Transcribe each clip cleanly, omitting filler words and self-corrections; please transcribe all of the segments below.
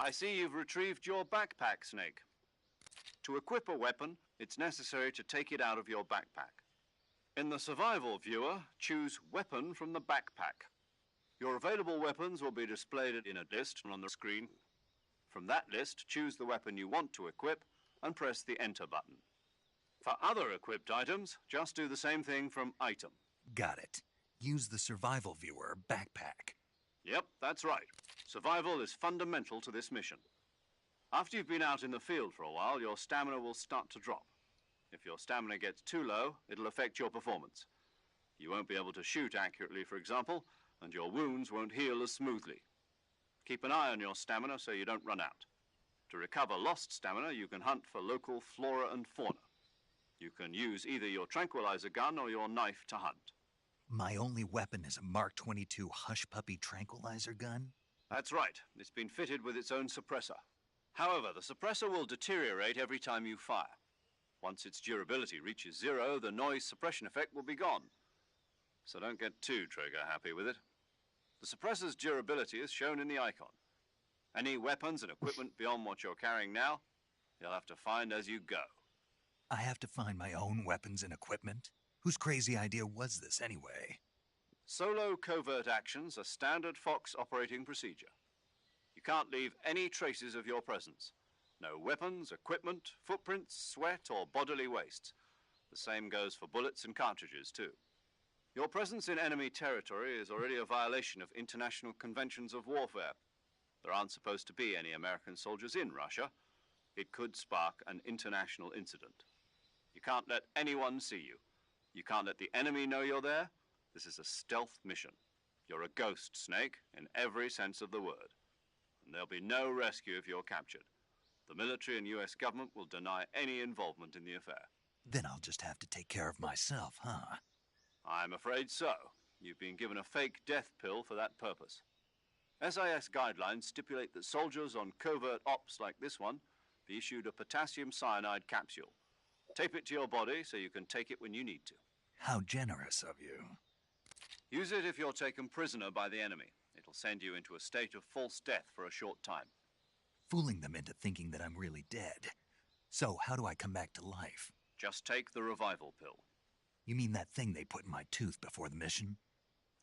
I see you've retrieved your backpack, Snake. To equip a weapon, it's necessary to take it out of your backpack. In the survival viewer, choose Weapon from the backpack. Your available weapons will be displayed in a list on the screen. From that list, choose the weapon you want to equip and press the Enter button. For other equipped items, just do the same thing from Item. Got it. Use the survival viewer backpack. Yep, that's right. Survival is fundamental to this mission. After you've been out in the field for a while, your stamina will start to drop. If your stamina gets too low, it'll affect your performance. You won't be able to shoot accurately, for example, and your wounds won't heal as smoothly. Keep an eye on your stamina so you don't run out. To recover lost stamina, you can hunt for local flora and fauna. You can use either your tranquilizer gun or your knife to hunt. My only weapon is a Mark 22 Hush Puppy tranquilizer gun? That's right. It's been fitted with its own suppressor. However, the suppressor will deteriorate every time you fire. Once its durability reaches 0, the noise suppression effect will be gone. So don't get too trigger happy with it. The suppressor's durability is shown in the icon. Any weapons and equipment beyond what you're carrying now, you'll have to find as you go. I have to find my own weapons and equipment? Whose crazy idea was this anyway? Solo covert actions are standard Fox operating procedure. You can't leave any traces of your presence. No weapons, equipment, footprints, sweat, or bodily waste. The same goes for bullets and cartridges, too. Your presence in enemy territory is already a violation of international conventions of warfare. There aren't supposed to be any American soldiers in Russia. It could spark an international incident. You can't let anyone see you. You can't let the enemy know you're there. This is a stealth mission. You're a ghost, Snake, in every sense of the word. And there'll be no rescue if you're captured. The military and U.S. government will deny any involvement in the affair. Then I'll just have to take care of myself, huh? I'm afraid so. You've been given a fake death pill for that purpose. SIS guidelines stipulate that soldiers on covert ops like this one be issued a potassium cyanide capsule. Tape it to your body so you can take it when you need to. How generous of you. Use it if you're taken prisoner by the enemy. It'll send you into a state of false death for a short time. Fooling them into thinking that I'm really dead. So how do I come back to life? Just take the revival pill. You mean that thing they put in my tooth before the mission?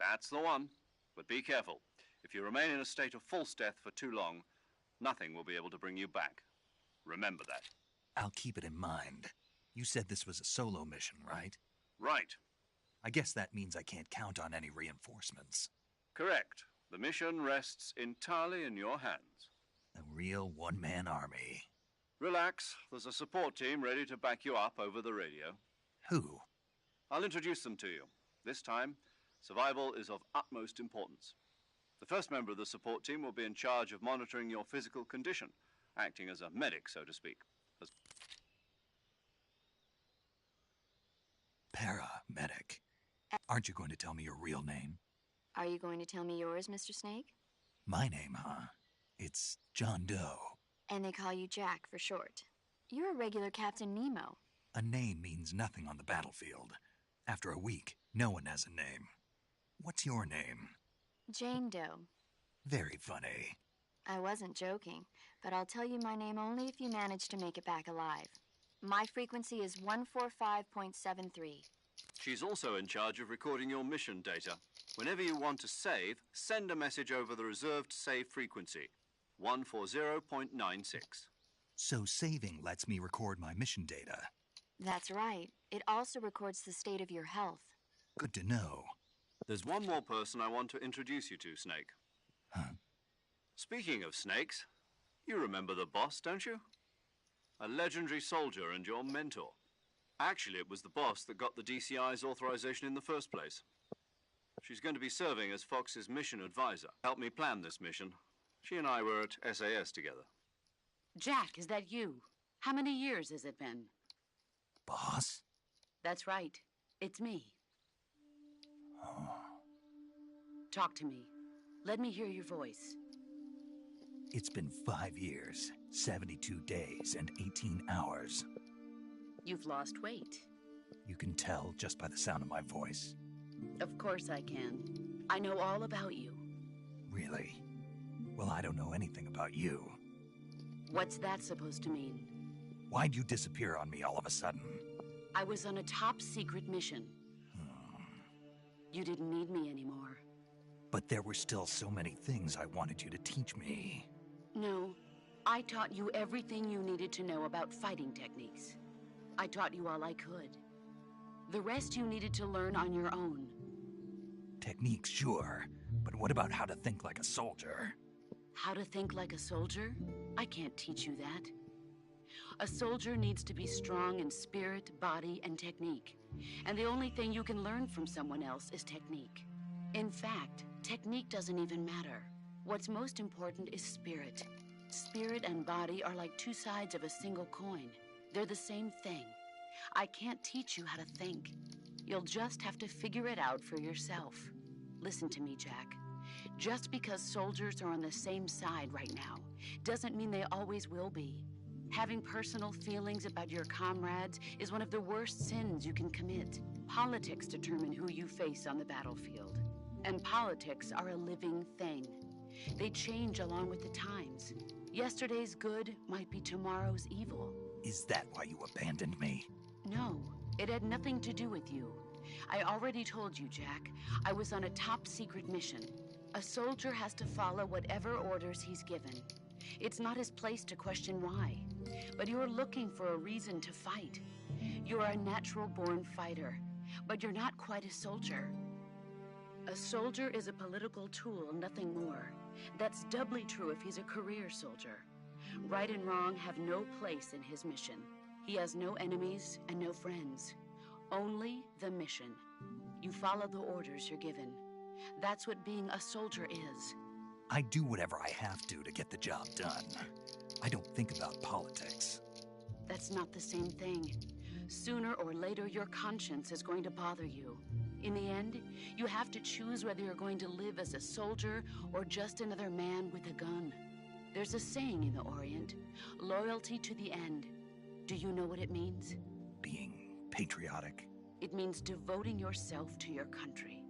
That's the one. But be careful. If you remain in a state of false death for too long, nothing will be able to bring you back. Remember that. I'll keep it in mind. You said this was a solo mission, right? Right. I guess that means I can't count on any reinforcements. Correct. The mission rests entirely in your hands. A real one-man army. Relax. There's a support team ready to back you up over the radio. Who? I'll introduce them to you. This time, survival is of utmost importance. The first member of the support team will be in charge of monitoring your physical condition, acting as a medic, so to speak. Paramedic. Aren't you going to tell me your real name? Are you going to tell me yours, Mr. Snake? My name, huh? It's John Doe. And they call you Jack for short. You're a regular Captain Nemo. A name means nothing on the battlefield. After a week, no one has a name. What's your name? Jane Doe. Very funny. I wasn't joking, but I'll tell you my name only if you manage to make it back alive. My frequency is 145.73. She's also in charge of recording your mission data. Whenever you want to save, send a message over the reserved save frequency, 140.96. So saving lets me record my mission data. That's right. It also records the state of your health. Good to know. There's one more person I want to introduce you to, Snake. Huh? Speaking of snakes, you remember the boss, don't you? A legendary soldier and your mentor. Actually, it was the boss that got the DCI's authorization in the first place. She's going to be serving as Fox's mission advisor. Helped me plan this mission. She and I were at SAS together. Jack, is that you? How many years has it been? Boss? That's right. It's me. Oh. Talk to me. Let me hear your voice. It's been 5 years, 72 days, and 18 hours. You've lost weight. You can tell just by the sound of my voice. Of course I can. I know all about you. Really? Well, I don't know anything about you. What's that supposed to mean? Why'd you disappear on me all of a sudden? I was on a top-secret mission. You didn't need me anymore. But there were still so many things I wanted you to teach me. No, I taught you everything you needed to know about fighting techniques. I taught you all I could. The rest you needed to learn on your own. Techniques, sure. But what about how to think like a soldier? How to think like a soldier? I can't teach you that. A soldier needs to be strong in spirit, body, and technique. And the only thing you can learn from someone else is technique. In fact, technique doesn't even matter. What's most important is spirit. Spirit and body are like two sides of a single coin. They're the same thing. I can't teach you how to think. You'll just have to figure it out for yourself. Listen to me, Jack. Just because soldiers are on the same side right now doesn't mean they always will be. Having personal feelings about your comrades is one of the worst sins you can commit. Politics determine who you face on the battlefield. And politics are a living thing. They change along with the times. Yesterday's good might be tomorrow's evil. Is that why you abandoned me? No, it had nothing to do with you. I already told you, Jack. I was on a top-secret mission. A soldier has to follow whatever orders he's given. It's not his place to question why. But you're looking for a reason to fight. You're a natural-born fighter, but you're not quite a soldier. A soldier is a political tool, nothing more. That's doubly true if he's a career soldier. Right and wrong have no place in his mission. He has no enemies and no friends. Only the mission. You follow the orders you're given. That's what being a soldier is. I do whatever I have to get the job done. I don't think about politics. That's not the same thing. Sooner or later, your conscience is going to bother you. In the end, you have to choose whether you're going to live as a soldier or just another man with a gun. There's a saying in the Orient, loyalty to the end. Do you know what it means? Being patriotic. It means devoting yourself to your country.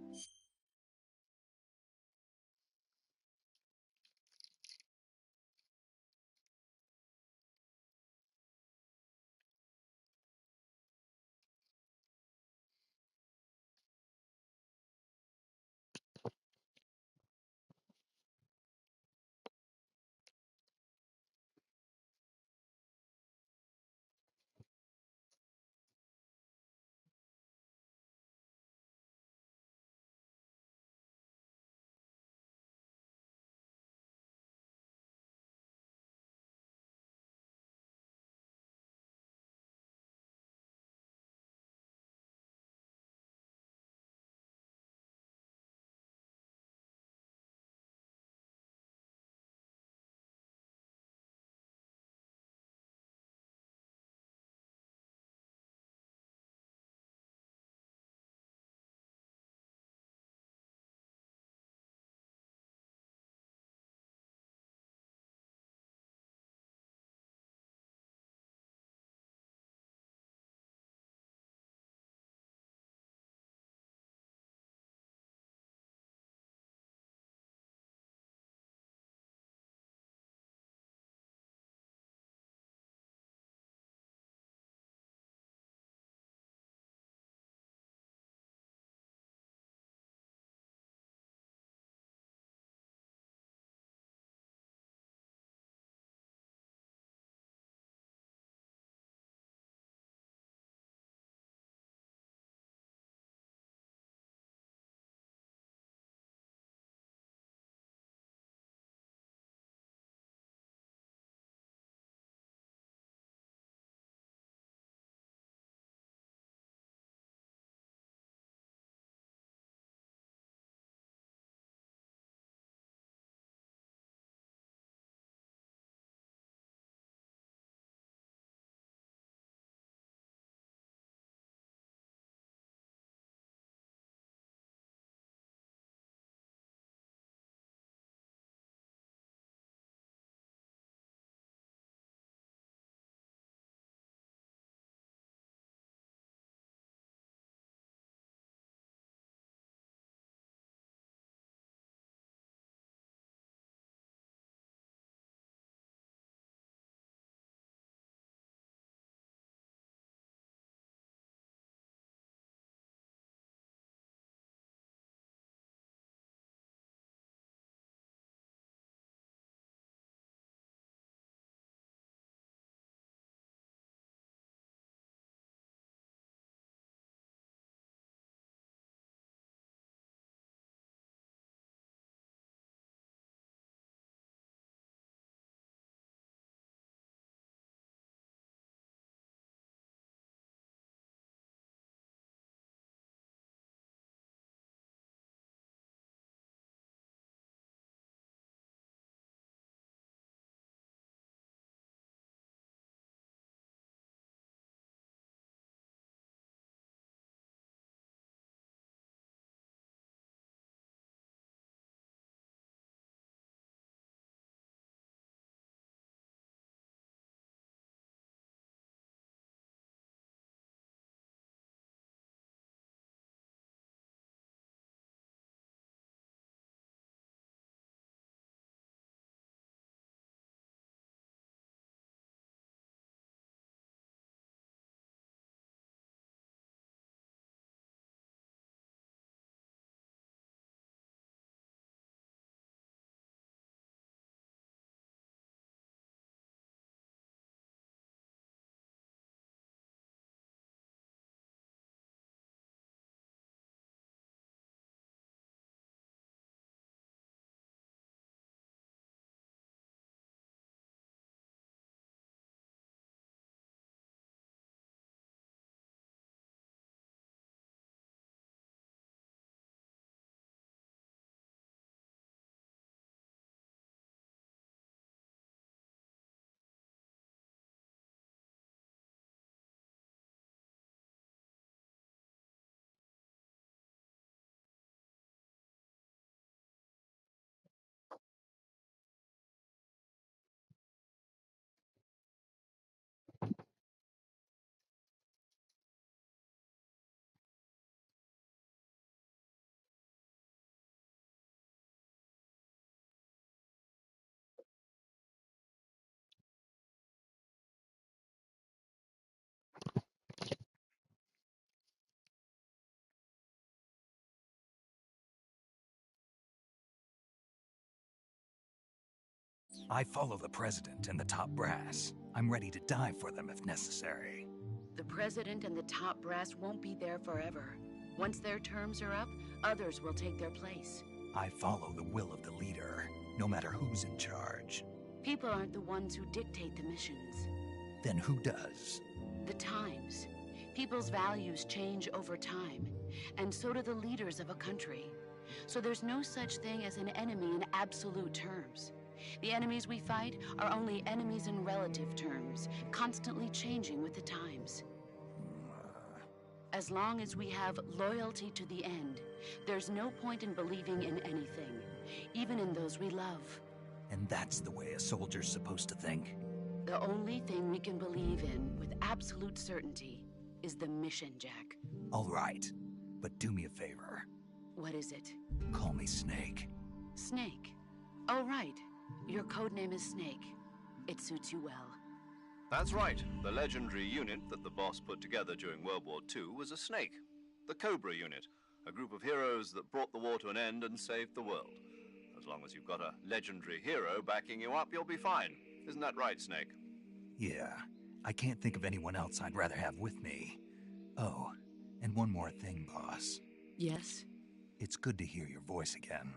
I follow the president and the top brass. I'm ready to die for them if necessary. The president and the top brass won't be there forever. Once their terms are up, others will take their place. I follow the will of the leader, no matter who's in charge. People aren't the ones who dictate the missions. Then who does? The times. People's values change over time, and so do the leaders of a country. So there's no such thing as an enemy in absolute terms. The enemies we fight are only enemies in relative terms, constantly changing with the times. As long as we have loyalty to the end, there's no point in believing in anything, even in those we love. And that's the way a soldier's supposed to think? The only thing we can believe in with absolute certainty is the mission, Jack. All right, but do me a favor. What is it? Call me Snake. Snake. Oh, right. Your codename is Snake. It suits you well. That's right. The legendary unit that the boss put together during World War II was a snake. The Cobra unit, a group of heroes that brought the war to an end and saved the world. As long as you've got a legendary hero backing you up, you'll be fine. Isn't that right, Snake? Yeah, I can't think of anyone else I'd rather have with me. Oh, and one more thing, boss. Yes? It's good to hear your voice again.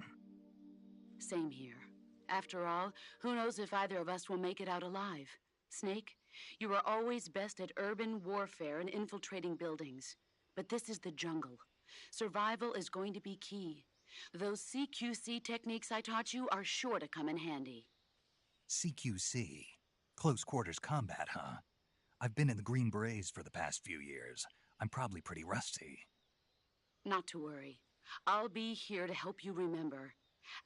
Same here. After all, who knows if either of us will make it out alive? Snake, you are always best at urban warfare and infiltrating buildings. But this is the jungle. Survival is going to be key. Those CQC techniques I taught you are sure to come in handy. CQC? Close quarters combat, huh? I've been in the Green Berets for the past few years. I'm probably pretty rusty. Not to worry. I'll be here to help you remember.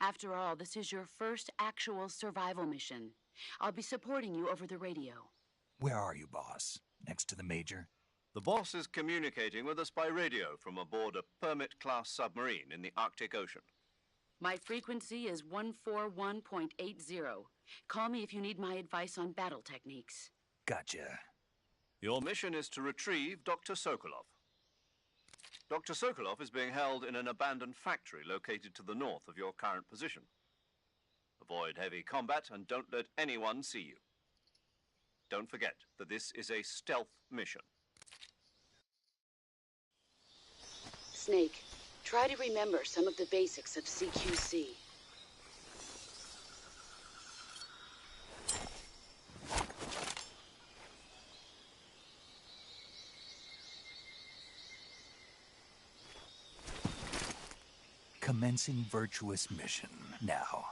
After all, this is your first actual survival mission. I'll be supporting you over the radio. Where are you, boss? Next to the Major? The boss is communicating with us by radio from aboard a Permit-class submarine in the Arctic Ocean. My frequency is 141.80. Call me if you need my advice on battle techniques. Gotcha. Your mission is to retrieve Dr. Sokolov. Dr. Sokolov is being held in an abandoned factory located to the north of your current position. Avoid heavy combat and don't let anyone see you. Don't forget that this is a stealth mission. Snake, try to remember some of the basics of CQC. Commencing virtuous mission now.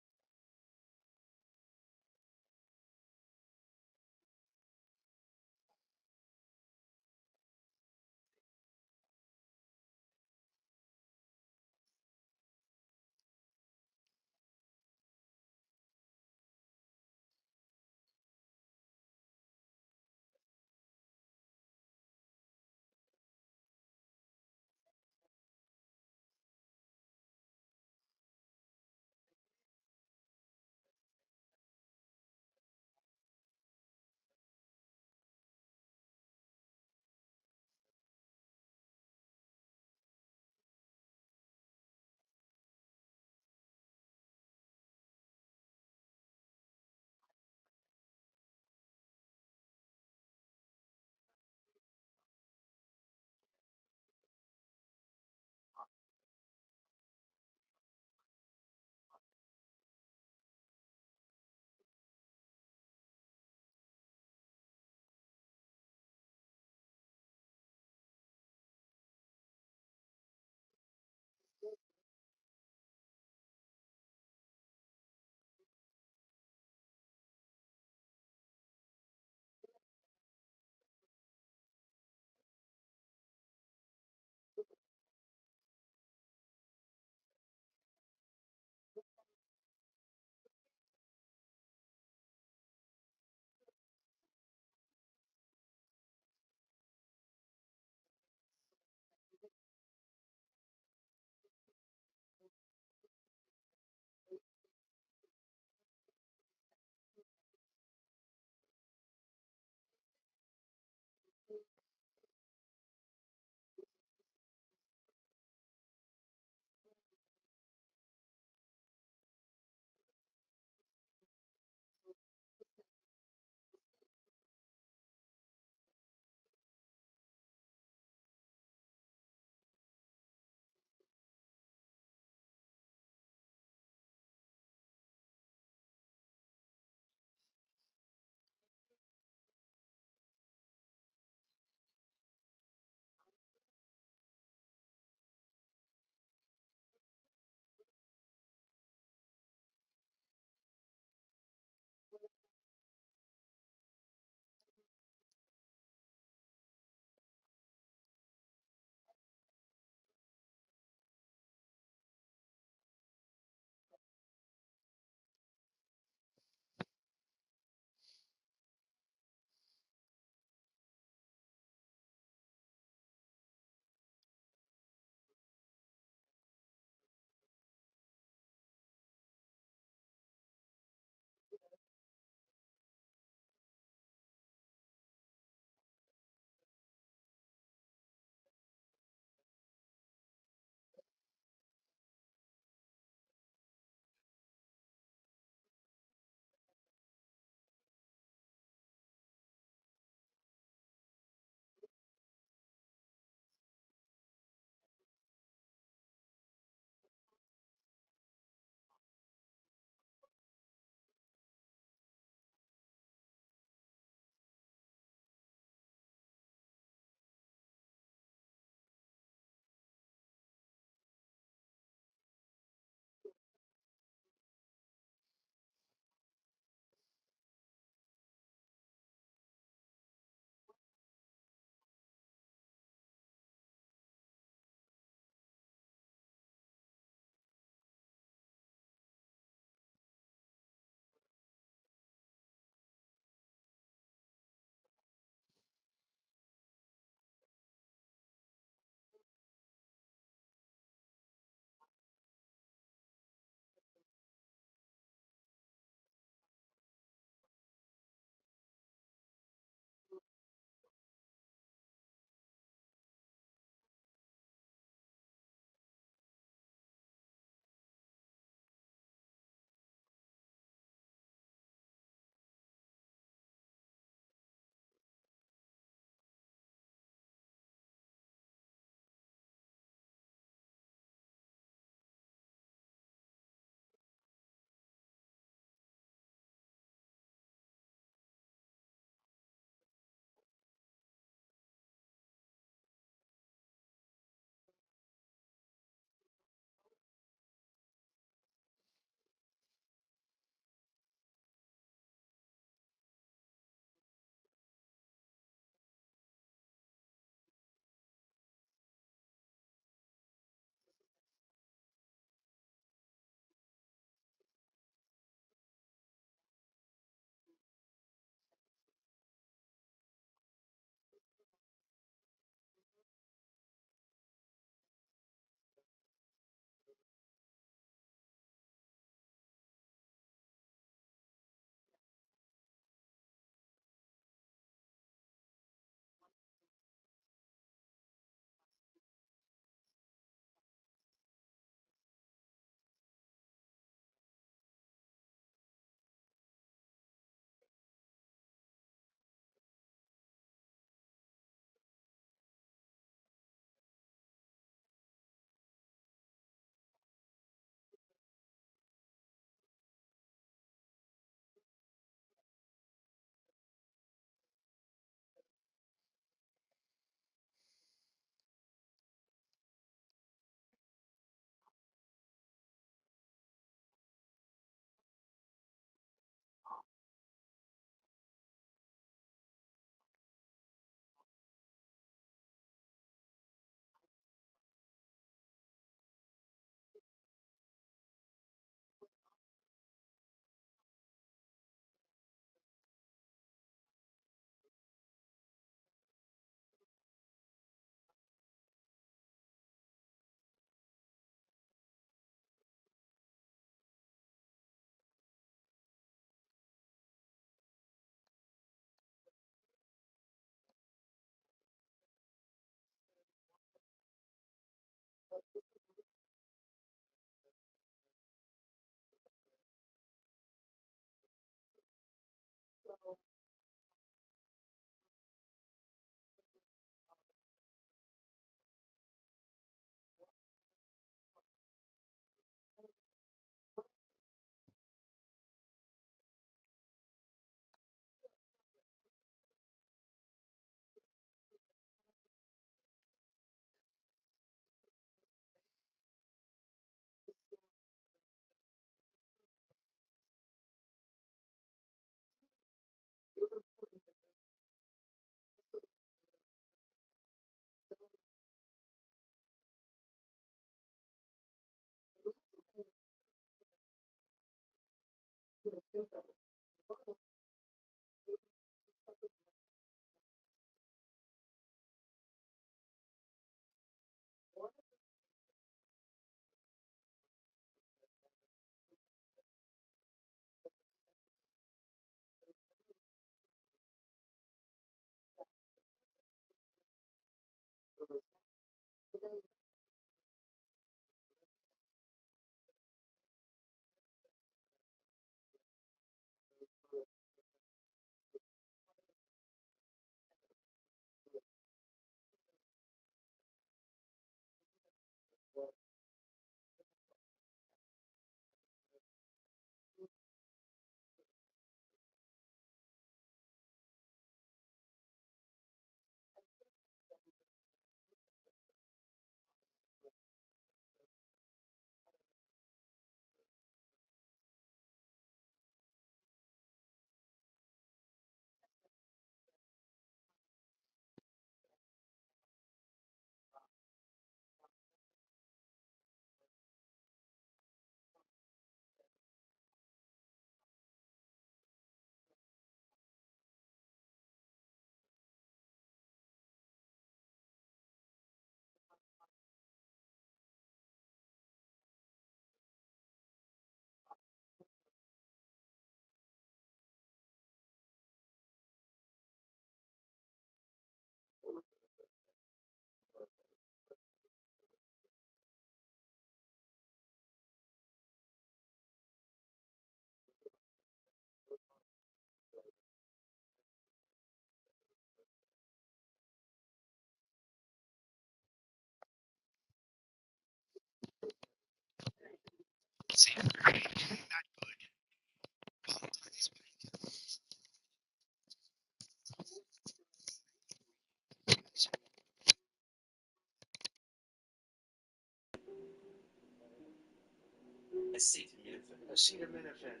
Acetaminophen.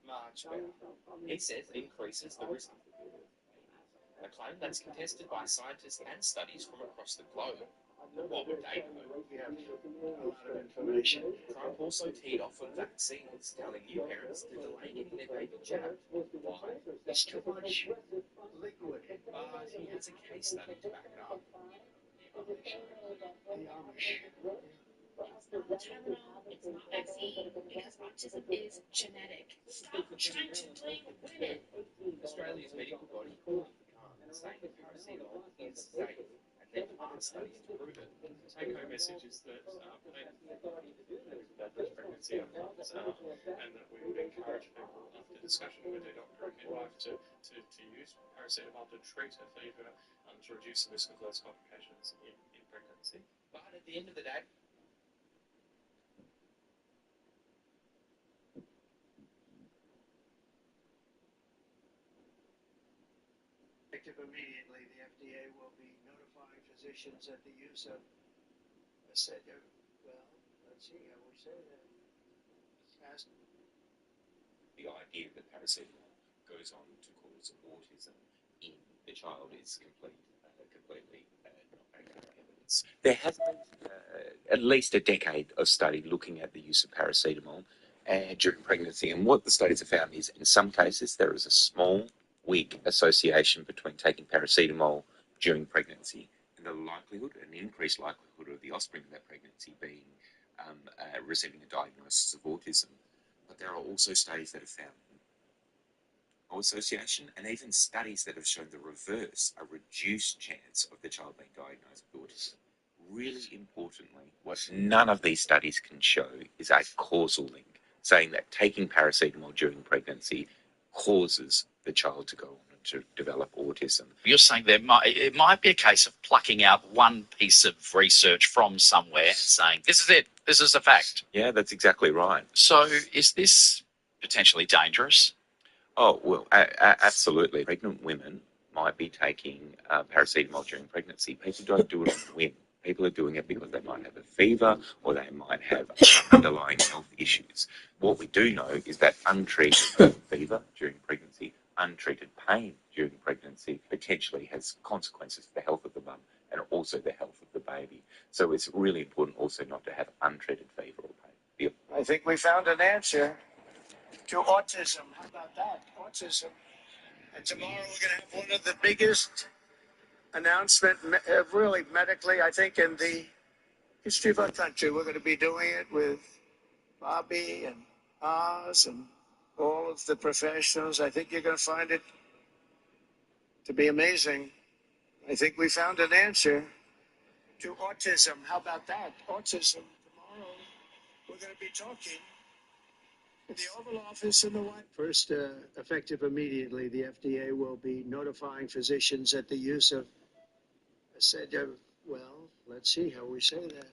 Much better. He says it increases the risk of a claim that's contested by scientists and studies from across the globe. But what would they know? We have a lot of information. Trump also teed off on vaccines, telling new parents to delay getting their baby jabbed. Why? There's too much liquid. But he has a case study to back it up. The Amish. It's not Tylenol, it's not vaccine, because autism is genetic. Stop trying to blame women. Australia's medical body called saying that paracetamol is safe, and there are studies to prove it. The take-home message is that pregnancy outcomes, and that we would encourage people, after discussion with their doctor and midwife, to use paracetamol to treat a fever, to reduce the risk of those complications in pregnancy. But at the end of the day, immediately, the FDA will be notifying physicians that the use of well, let's see how we say that. the idea that paracetamol goes on to cause autism in the child is completely not evidence. There has been at least a decade of study looking at the use of paracetamol during pregnancy, and what the studies have found is, in some cases, there is a small, weak association between taking paracetamol during pregnancy and the likelihood, an increased likelihood of the offspring of that pregnancy being receiving a diagnosis of autism. But there are also studies that have found no association, and even studies that have shown the reverse, a reduced chance of the child being diagnosed with autism really importantly, what none of these studies can show is a causal link, saying that taking paracetamol during pregnancy causes the child to go on to develop autism. You're saying it might be a case of plucking out one piece of research from somewhere and saying, this is it, this is a fact. Yeah, that's exactly right. So is this potentially dangerous? Oh, well, absolutely. Pregnant women might be taking paracetamol during pregnancy. People don't do it on a whim. People are doing it because they might have a fever or they might have underlying health issues. What we do know is that untreated fever during pregnancy, untreated pain during pregnancy potentially has consequences for the health of the mum and also the health of the baby. So it's really important also not to have untreated fever or pain. I think we found an answer to autism. How about that? Autism. And tomorrow we're going to have one of the biggest announcements, really medically, I think, in the history of our country. We're going to be doing it with Bobby and Oz and all of the professionals. I think you're going to find it to be amazing. I think we found an answer to autism. How about that? Autism. Tomorrow we're going to be talking in the Oval Office in the White House. First, effective immediately, the FDA will be notifying physicians that the use of well, let's see how we say that.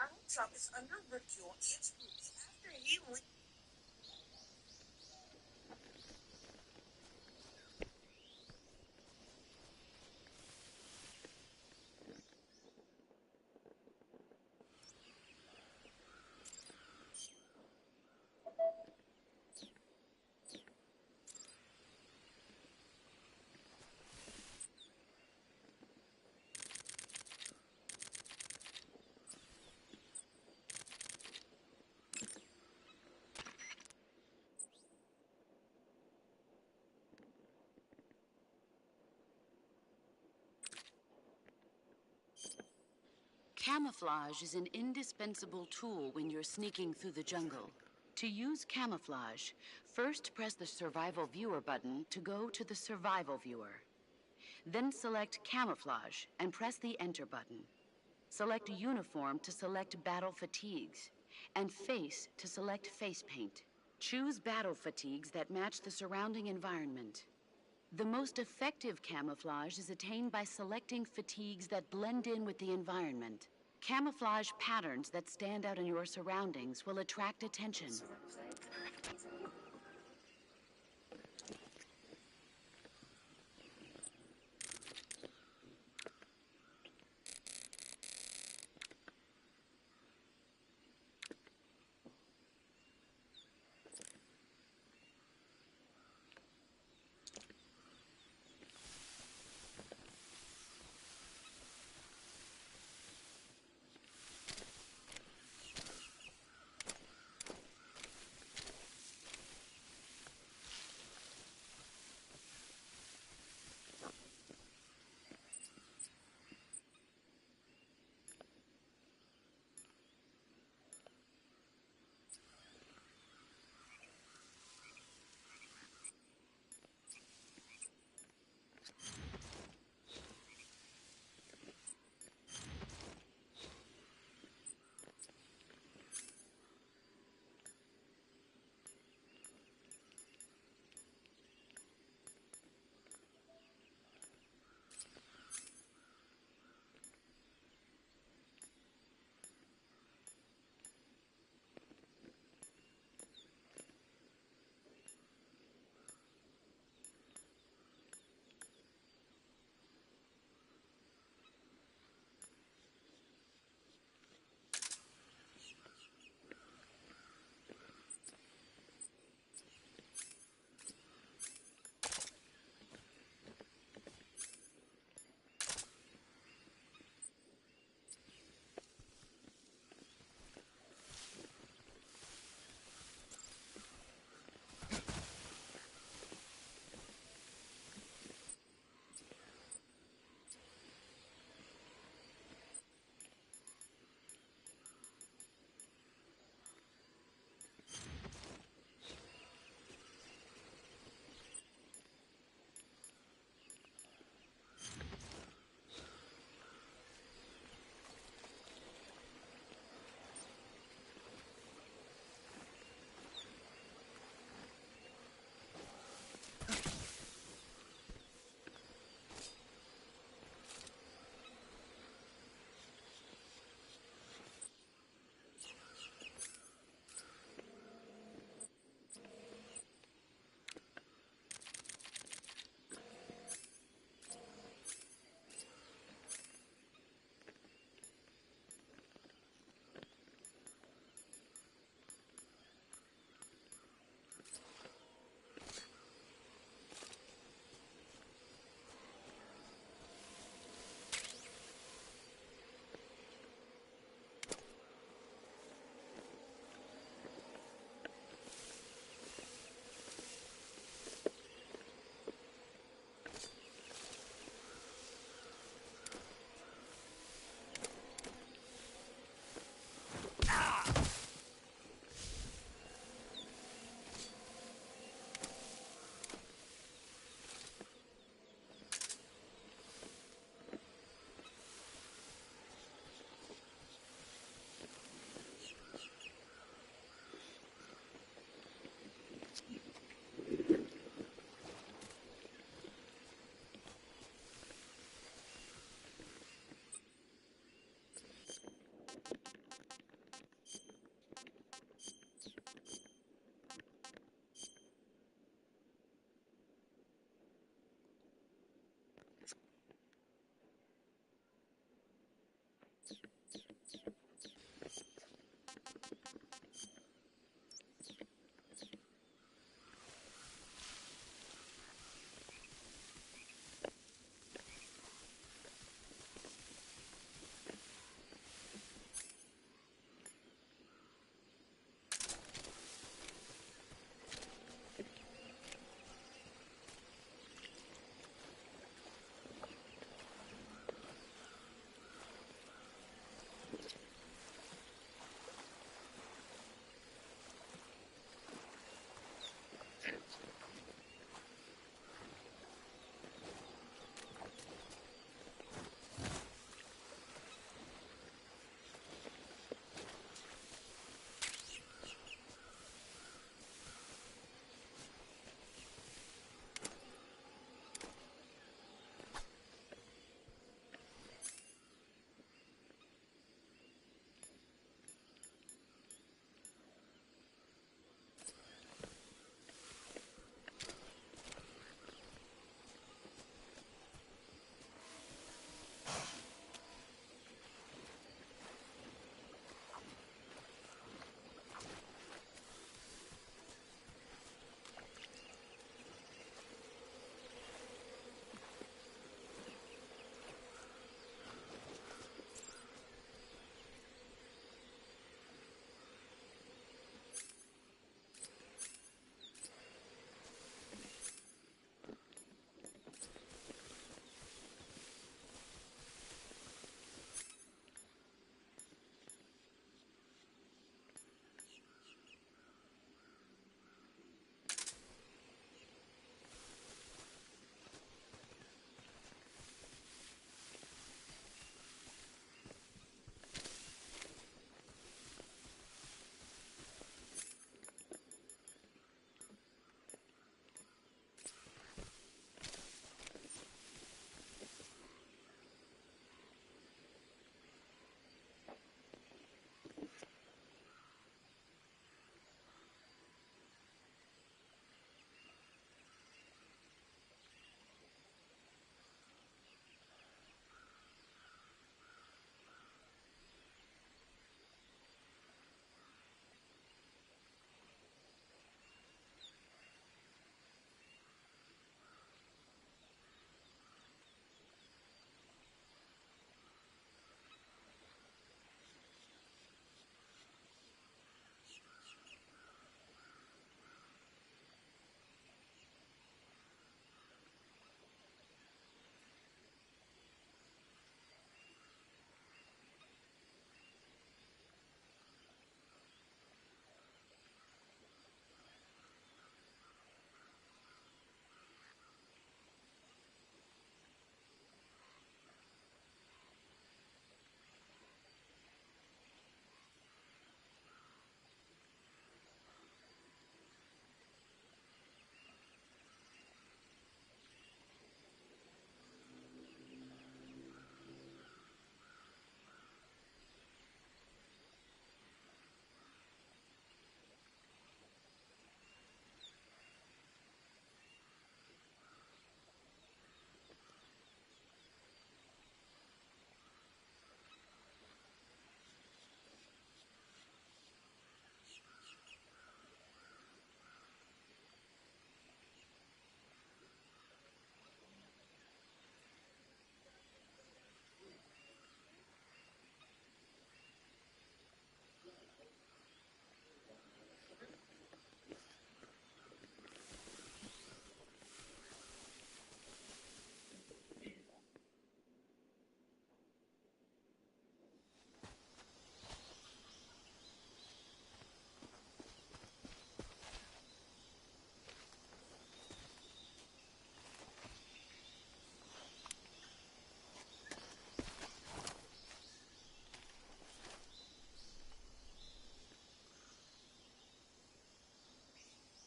Donald Trump is under ridicule and scrutiny after he Camouflage is an indispensable tool when you're sneaking through the jungle. To use camouflage, first press the Survival Viewer button to go to the Survival Viewer. Then select Camouflage and press the Enter button. Select Uniform to select Battle Fatigues, and Face to select Face Paint. Choose battle fatigues that match the surrounding environment. The most effective camouflage is attained by selecting fatigues that blend in with the environment. Camouflage patterns that stand out in your surroundings will attract attention.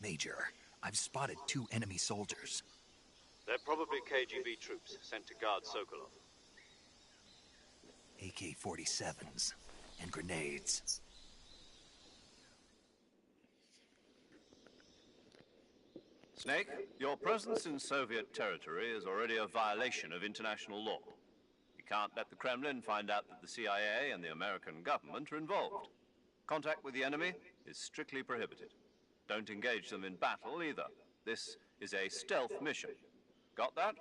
Major, I've spotted 2 enemy soldiers. They're probably KGB troops sent to guard Sokolov. AK-47s and grenades. Snake, your presence in Soviet territory is already a violation of international law. You can't let the Kremlin find out that the CIA and the American government are involved. Contact with the enemy is strictly prohibited. Don't engage them in battle either. This is a stealth mission. Got that?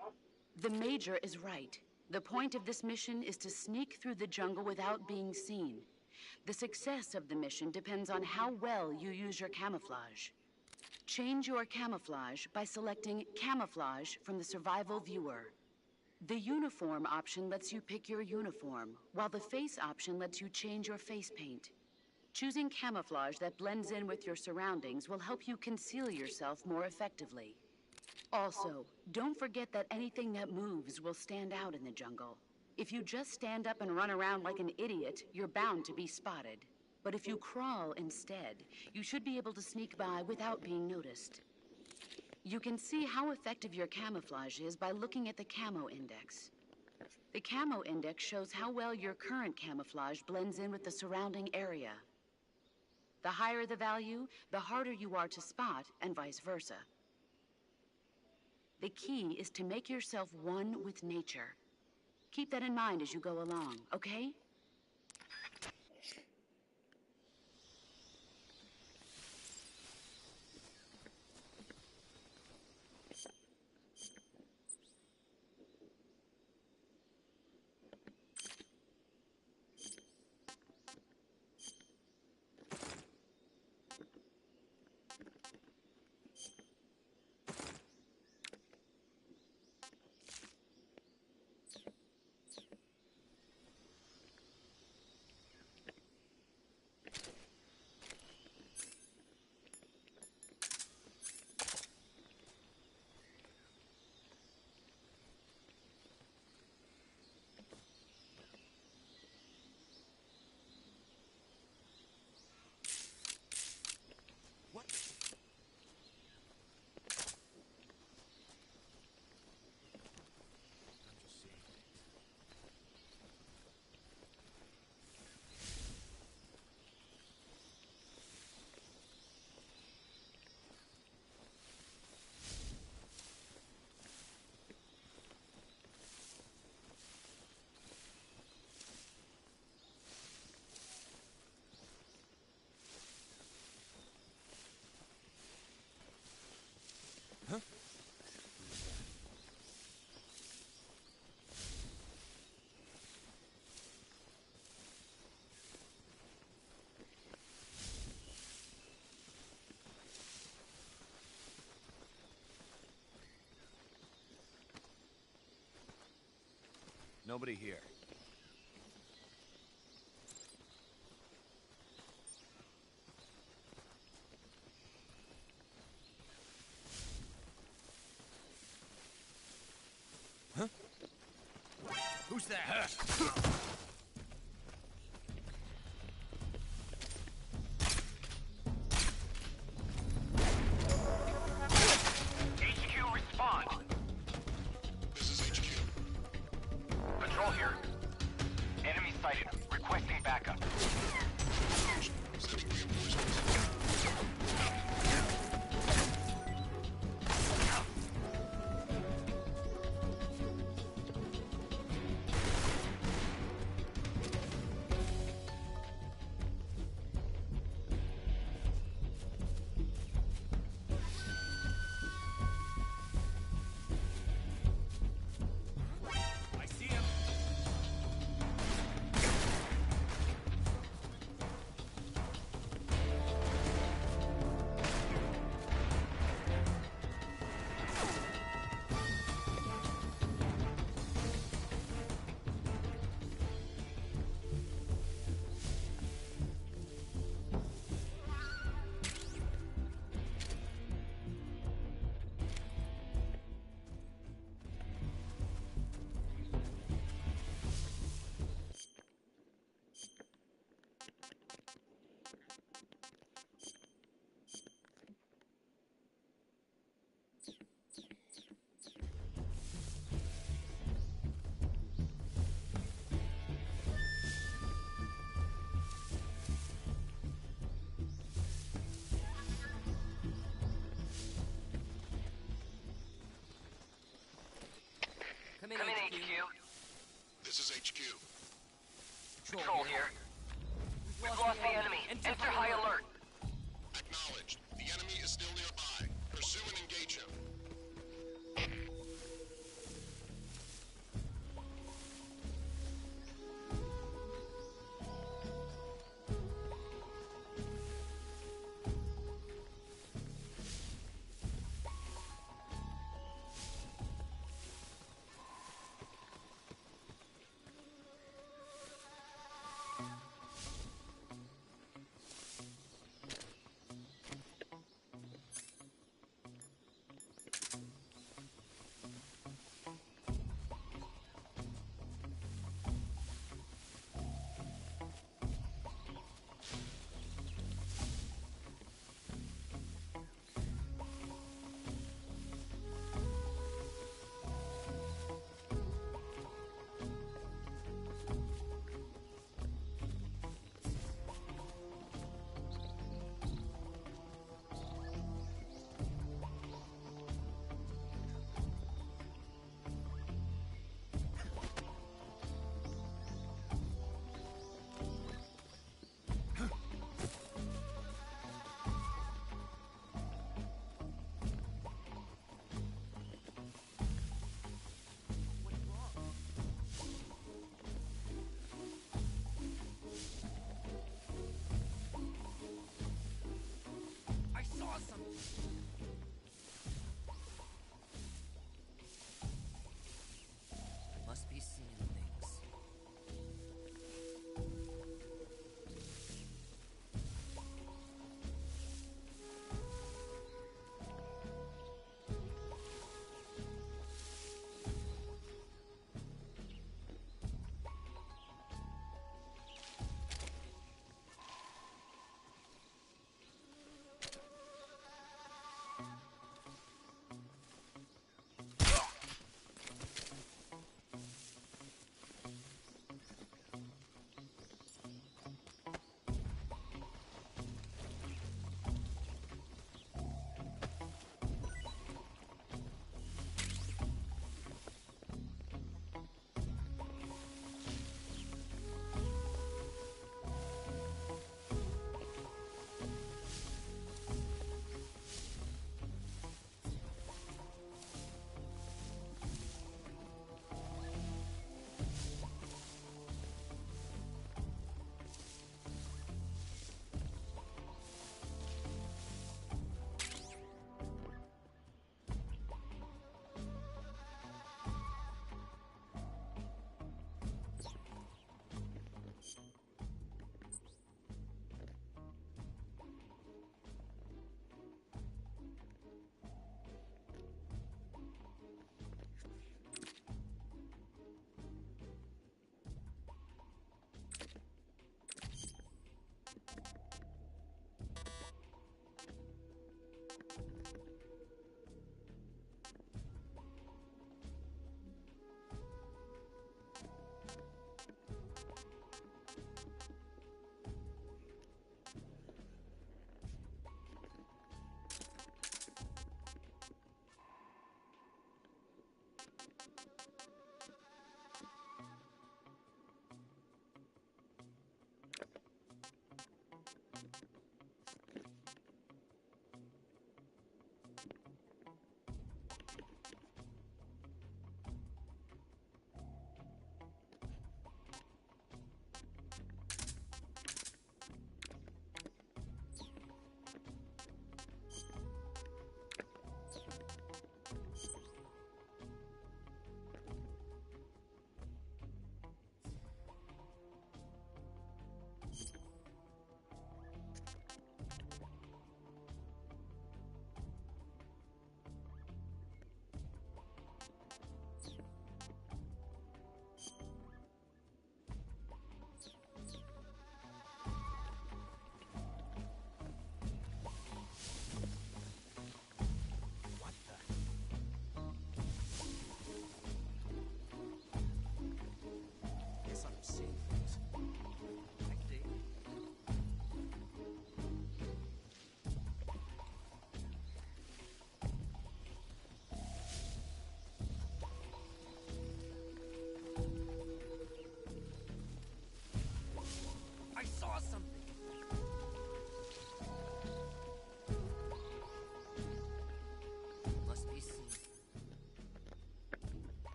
The Major is right. The point of this mission is to sneak through the jungle without being seen. The success of the mission depends on how well you use your camouflage. Change your camouflage by selecting Camouflage from the Survival Viewer. The Uniform option lets you pick your uniform, while the Face option lets you change your face paint. Choosing camouflage that blends in with your surroundings will help you conceal yourself more effectively. Also, don't forget that anything that moves will stand out in the jungle. If you just stand up and run around like an idiot, you're bound to be spotted. But if you crawl instead, you should be able to sneak by without being noticed. You can see how effective your camouflage is by looking at the Camo Index. The Camo Index shows how well your current camouflage blends in with the surrounding area. The higher the value, the harder you are to spot, and vice versa. The key is to make yourself one with nature. Keep that in mind as you go along, okay? Nobody here. Huh? Who's that? HQ, respond. This is HQ. Patrol here. Enemy sighted. Requesting backup. Sending reinforcements. Patrol here. We've lost the enemy. Enter high alert. Acknowledged. The enemy is still nearby. Pursue and engage him.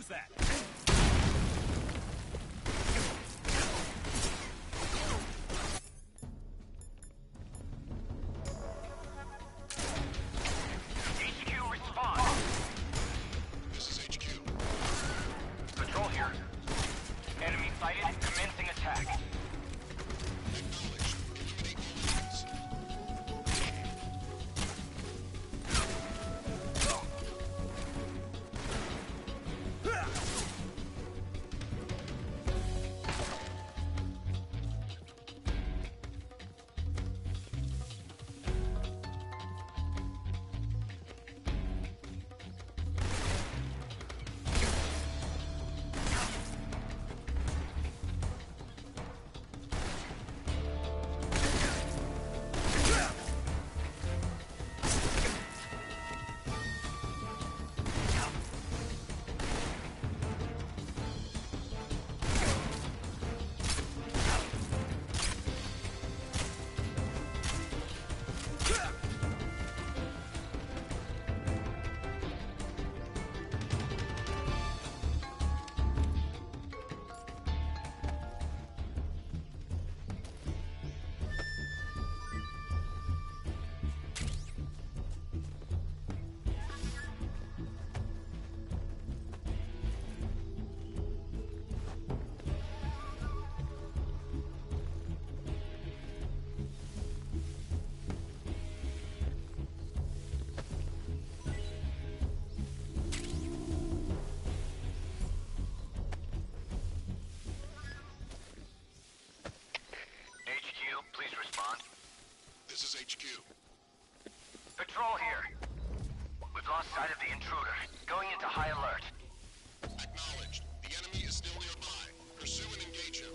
Who's that? HQ, respond. This is HQ. Patrol here. Enemy sighted. Commencing attack. Acknowledged. Eliminate all enemies. HQ, please respond. This is HQ. Patrol here. We've lost sight of the intruder. Going into high alert. Acknowledged. The enemy is still nearby. Pursue and engage him.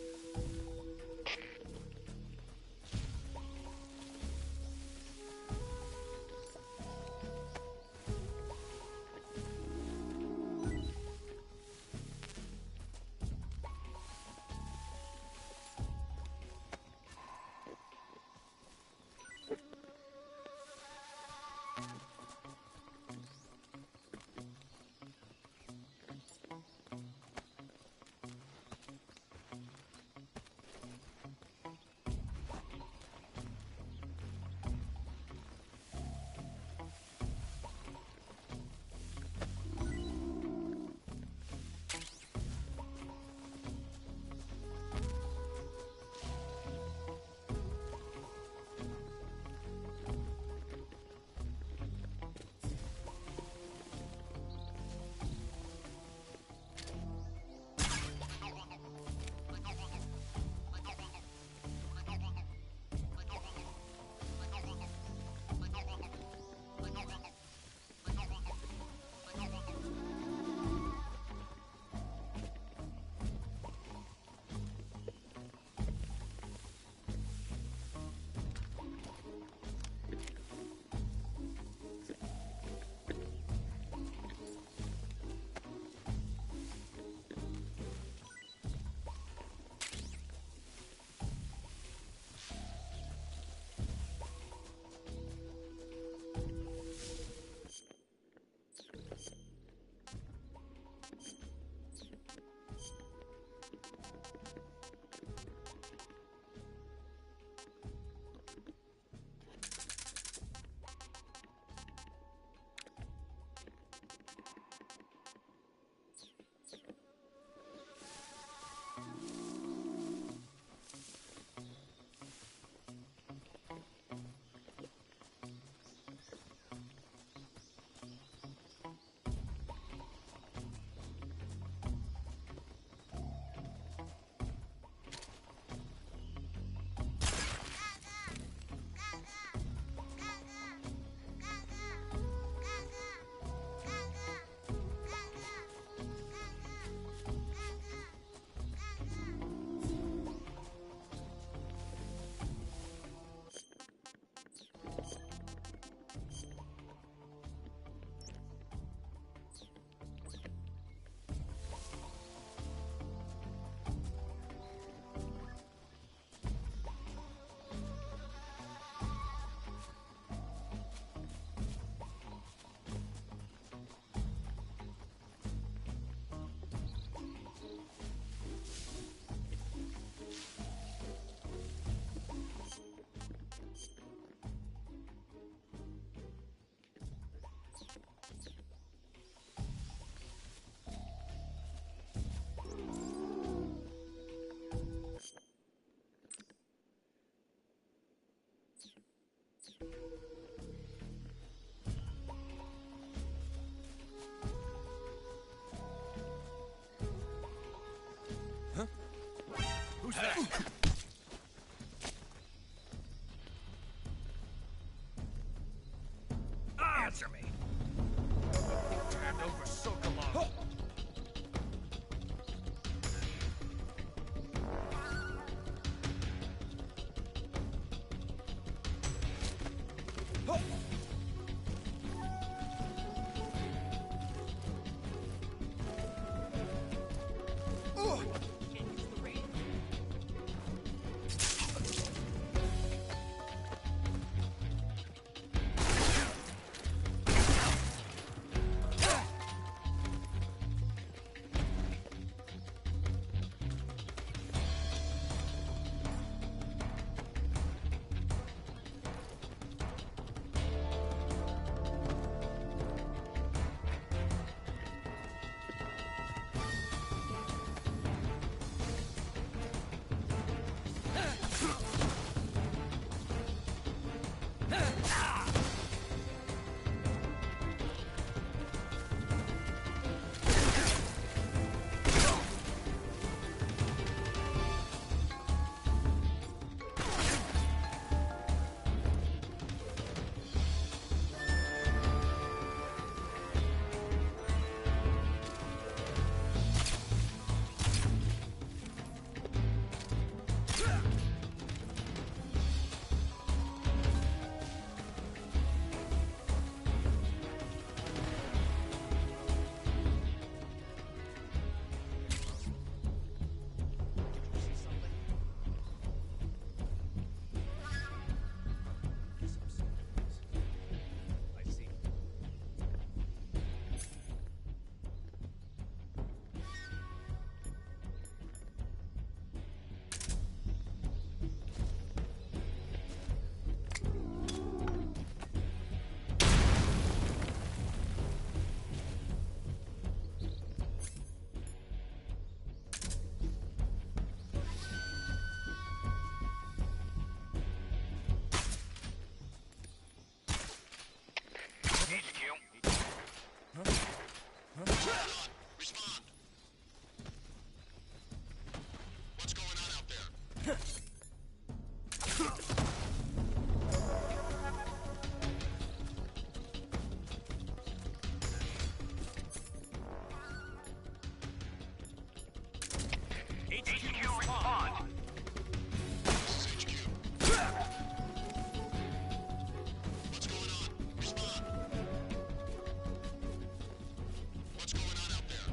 Huh? Who's that? Answer me. Hand over Sokolov. Respond. What's going on out there? HQ, respond. This is HQ. What's going on? Respond. What's going on out there?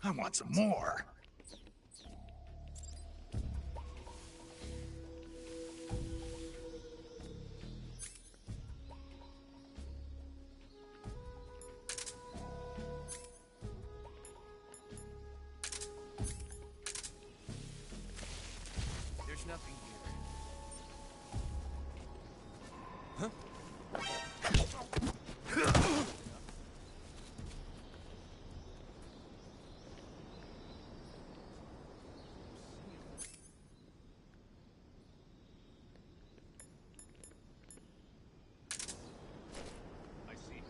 I want some more. I see.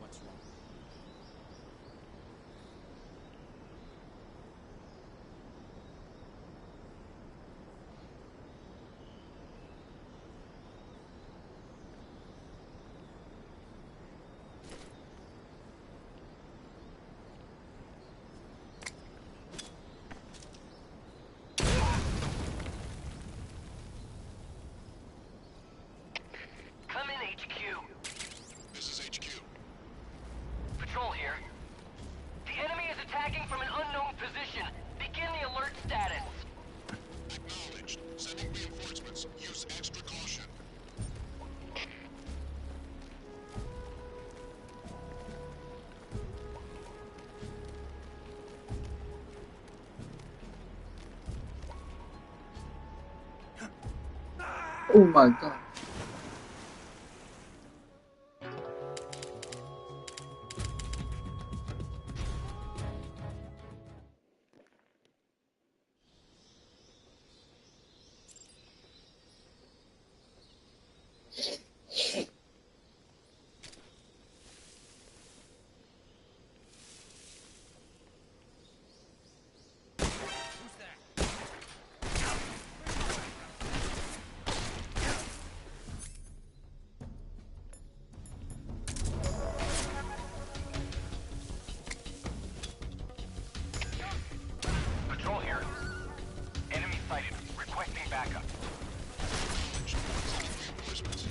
What's wrong? Come in, HQ. This is HQ. Patrol here. The enemy is attacking from an unknown position. Begin the alert status. Acknowledged. Sending reinforcements. Use extra caution. Oh my god. Patrol here. Enemy sighted. Requesting backup. Sending reinforcements.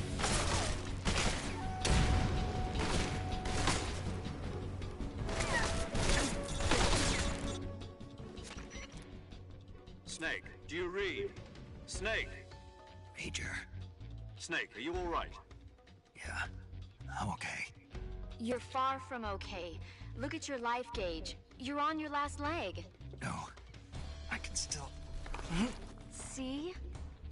Snake, do you read? Snake! Major. Snake, are you all right? Yeah, I'm okay. You're far from okay. Look at your life gauge. You're on your last leg. No, I can still... See?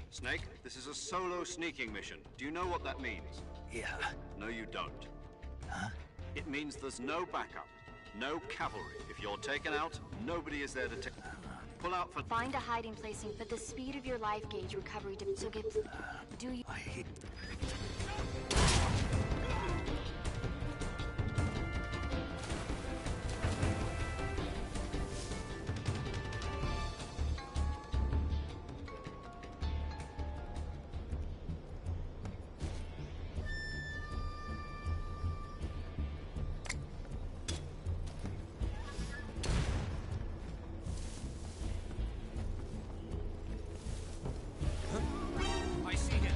Snake, this is a solo sneaking mission. Do you know what that means? Yeah. No, you don't. Huh? It means there's no backup, no cavalry. If you're taken out, nobody is there to take... Pull out for... Find a hiding place and put the speed of your life gauge recovery to... So get... Do you... I hate... I see him.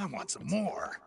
I want some more.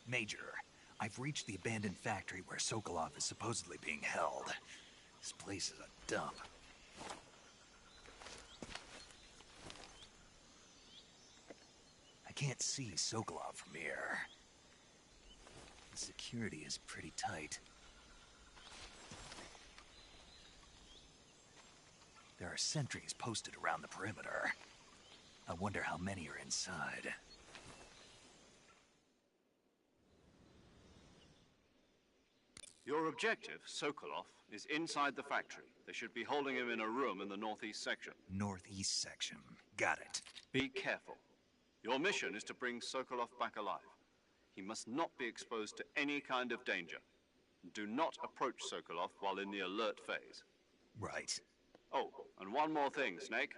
Major, I've reached the abandoned factory where Sokolov is supposedly being held. This place is a dump. I can't see Sokolov from here. The security is pretty tight. There are sentries posted around the perimeter. I wonder how many are inside. Your objective, Sokolov, is inside the factory. They should be holding him in a room in the northeast section. Northeast section. Got it. Be careful. Your mission is to bring Sokolov back alive. He must not be exposed to any kind of danger. Do not approach Sokolov while in the alert phase. Right. Oh, and one more thing, Snake.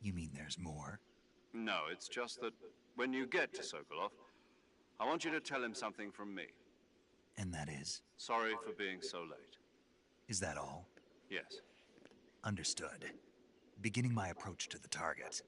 You mean there's more? No, it's just that when you get to Sokolov, I want you to tell him something from me. And that is? Sorry for being so late. Is that all? Yes. Understood. Beginning my approach to the target.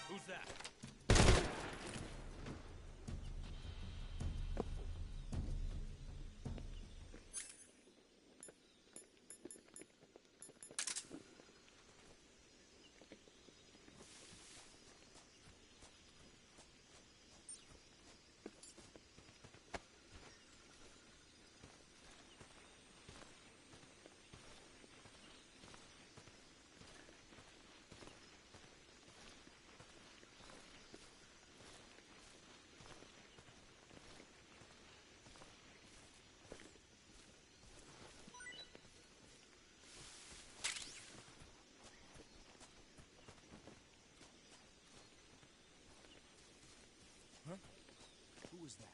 Who's that? Who was that?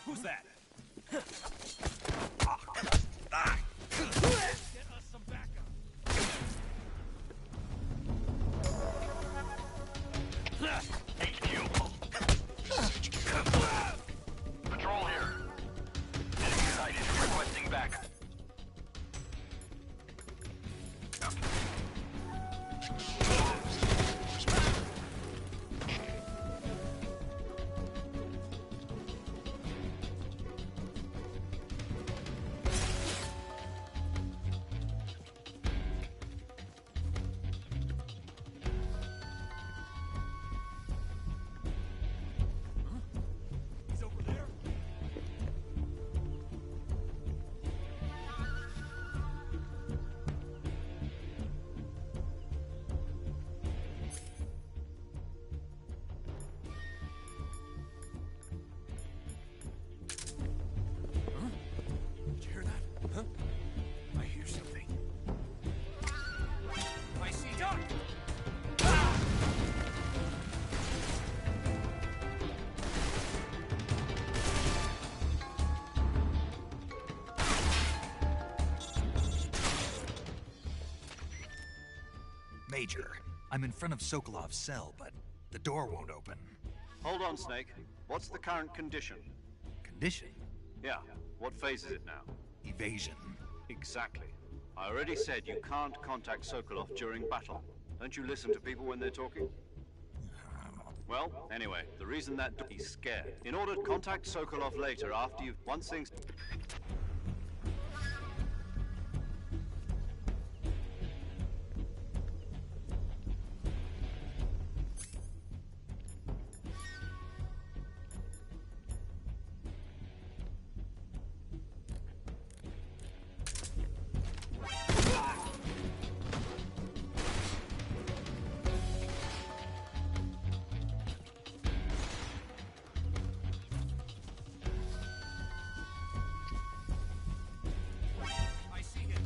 Who's that? Get us some backup. Patrol here. Enemy sighted. Requesting backup. Major, I'm in front of Sokolov's cell, but the door won't open. Hold on, Snake. What's the current condition? Condition? Yeah, what phase is it now? Evasion. Exactly. I already said you can't contact Sokolov during battle. Don't you listen to people when they're talking? Well, anyway, the reason that he's scared. In order to contact Sokolov later after you've... Once things... I see him.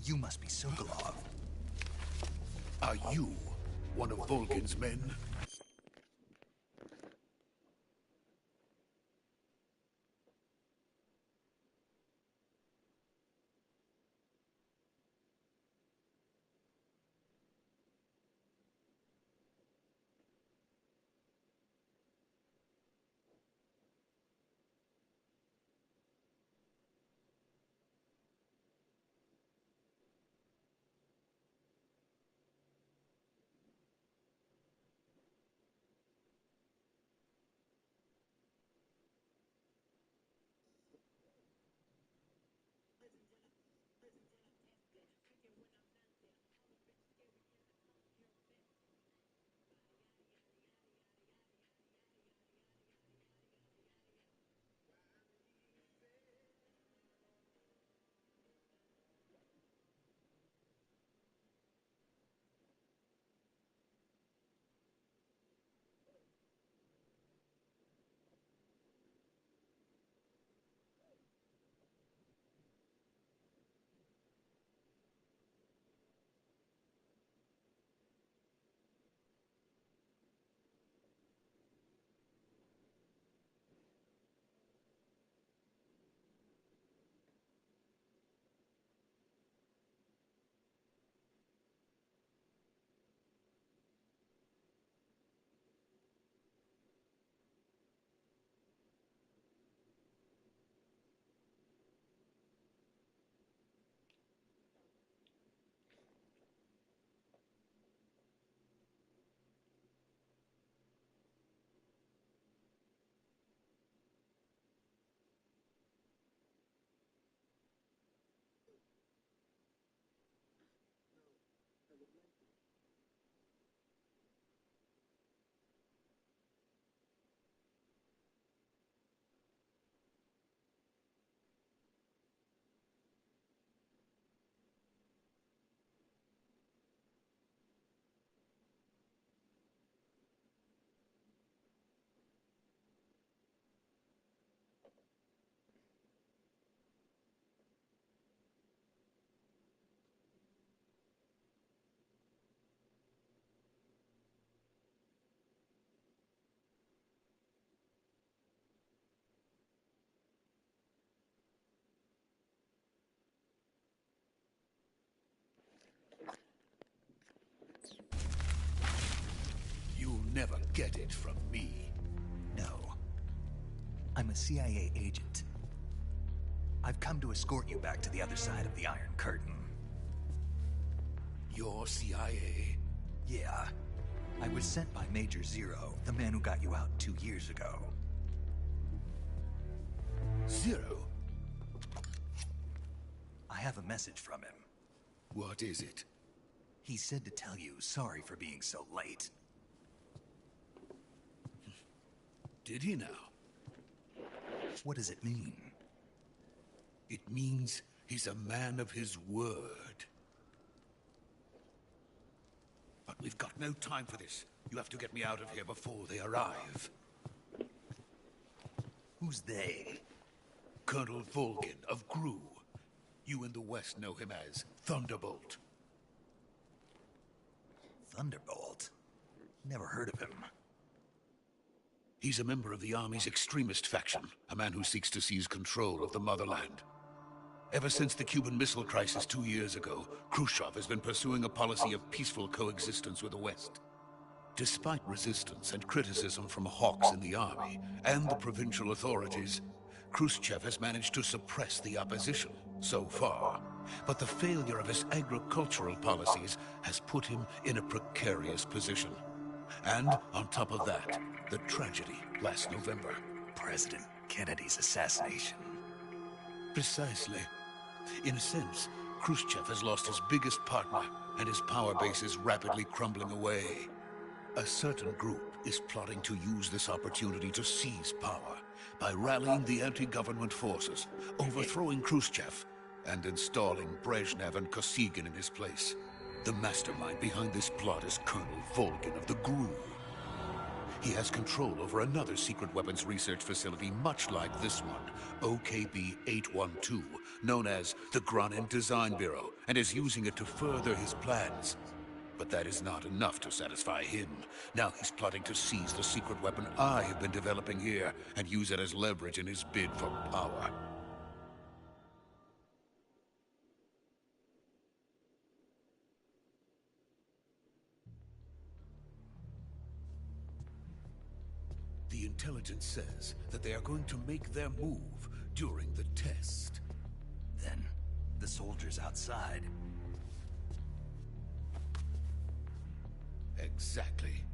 You must be Sokolov. Are you one of Volgin's men? never get it from me. No. I'm a CIA agent. I've come to escort you back to the other side of the Iron Curtain. You're CIA? Yeah. I was sent by Major Zero, the man who got you out 2 years ago. Zero? I have a message from him. What is it? He said to tell you sorry for being so late. Did he now? What does it mean? It means he's a man of his word. But we've got no time for this. You have to get me out of here before they arrive. Who's they? Colonel Volgin of GRU. You in the West know him as Thunderbolt. Thunderbolt? Never heard of him. He's a member of the Army's extremist faction, a man who seeks to seize control of the motherland. Ever since the Cuban Missile Crisis 2 years ago, Khrushchev has been pursuing a policy of peaceful coexistence with the West. Despite resistance and criticism from hawks in the army and the provincial authorities, Khrushchev has managed to suppress the opposition so far. But the failure of his agricultural policies has put him in a precarious position. And on top of that, the tragedy last November. President Kennedy's assassination. Precisely. In a sense, Khrushchev has lost his biggest partner, and his power base is rapidly crumbling away. A certain group is plotting to use this opportunity to seize power by rallying the anti-government forces, overthrowing Khrushchev, and installing Brezhnev and Kosygin in his place. The mastermind behind this plot is Colonel Volgin of the GRU. He has control over another secret weapons research facility much like this one, OKB-812, known as the Granin Design Bureau, and is using it to further his plans. But that is not enough to satisfy him. Now he's plotting to seize the secret weapon I have been developing here and use it as leverage in his bid for power. The intelligence says that they are going to make their move during the test. Then, the soldiers outside. Exactly.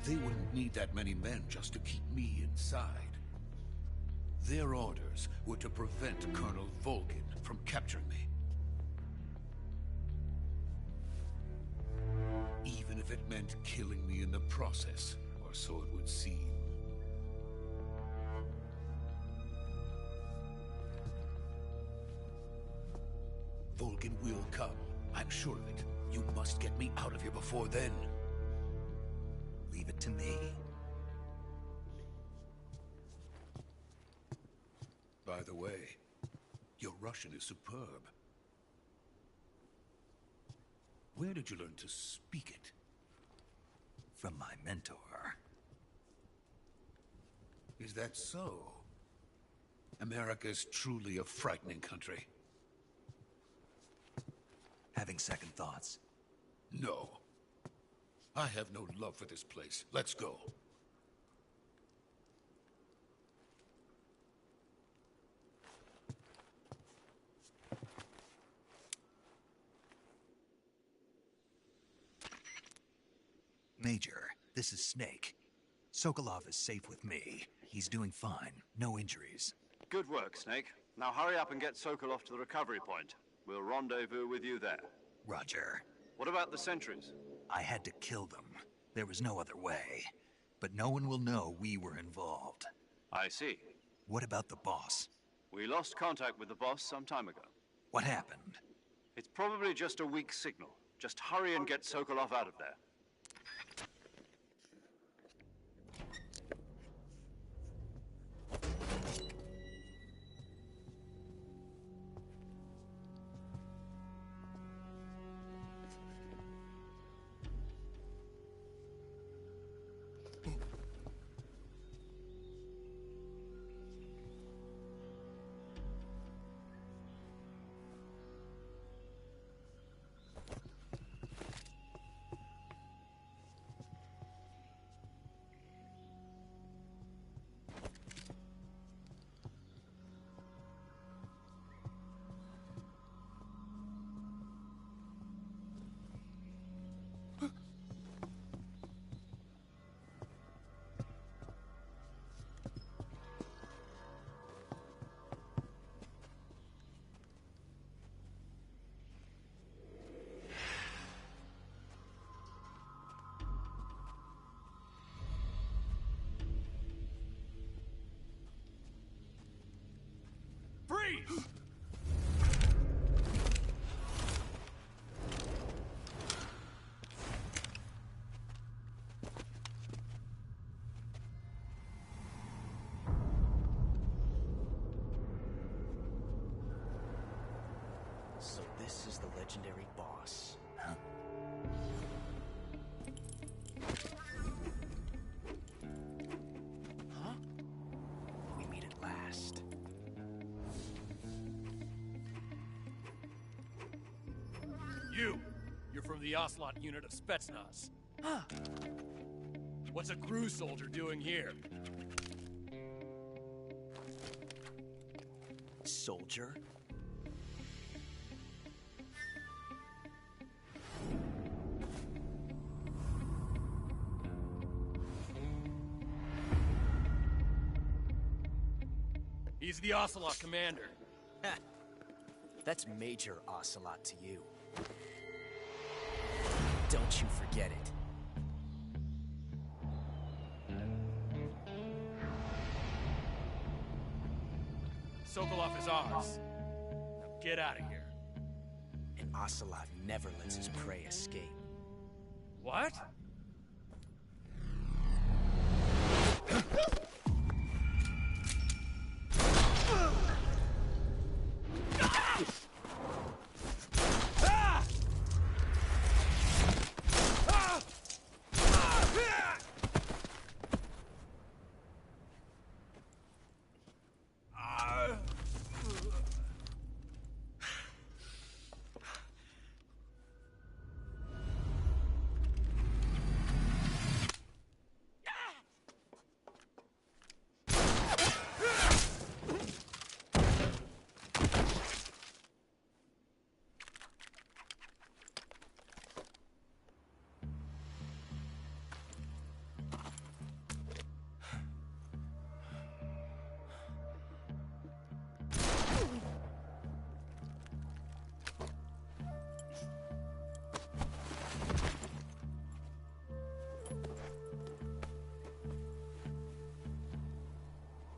They wouldn't need that many men just to keep me inside. Their orders were to prevent Colonel Volgin from capturing me. Even if it meant killing me in the process, or so it would seem. Volgin will come. I'm sure of it. You must get me out of here before then. Leave it to me. By the way, your Russian is superb. Where did you learn to speak it? From my mentor. Is that so? America is truly a frightening country. Having second thoughts? No. I have no love for this place. Let's go. Major, this is Snake. Sokolov is safe with me. He's doing fine. No injuries. Good work, Snake. Now hurry up and get Sokolov to the recovery point. We'll rendezvous with you there. Roger. What about the sentries? I had to kill them. There was no other way. But no one will know we were involved. I see. What about the boss? We lost contact with the boss some time ago. What happened? It's probably just a weak signal. Just hurry and get Sokolov out of there. So this is the legendary boss. Huh? Huh? We meet at last. You're from the Ocelot unit of Spetsnaz. Huh. What's a crew soldier doing here? Soldier? He's the Ocelot commander. That's Major Ocelot to you. Don't you forget it. Sokolov is ours. Now get out of here. And Ocelot never lets his prey escape. What?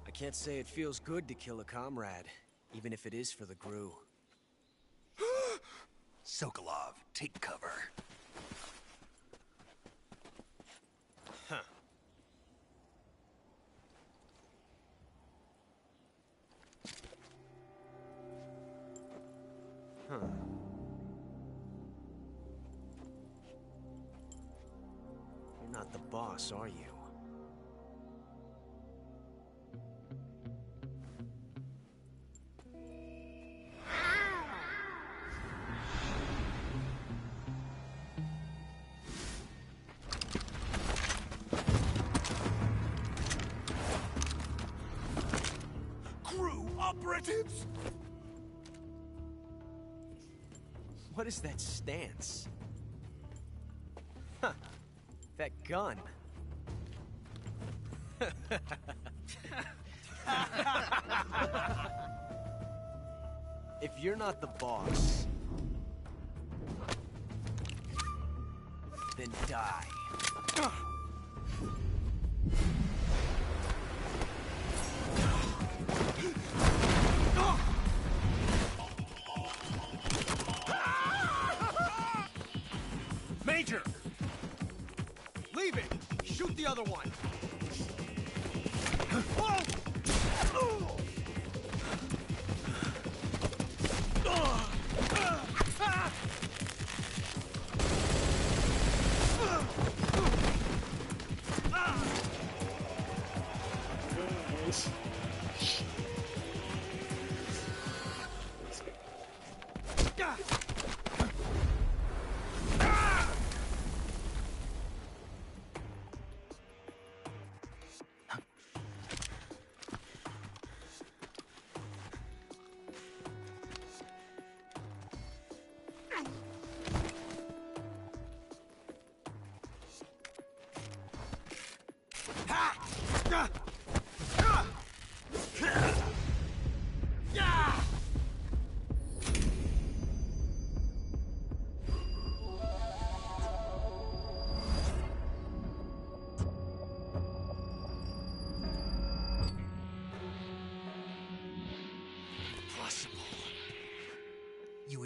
I can't say it feels good to kill a comrade, even if it is for the GRU. Sokolov, take cover. Huh. Huh. You're not the boss, are you? Operatives! What is that stance? Huh. That gun. If you're not the boss, then die. Major! Leave it! Shoot the other one!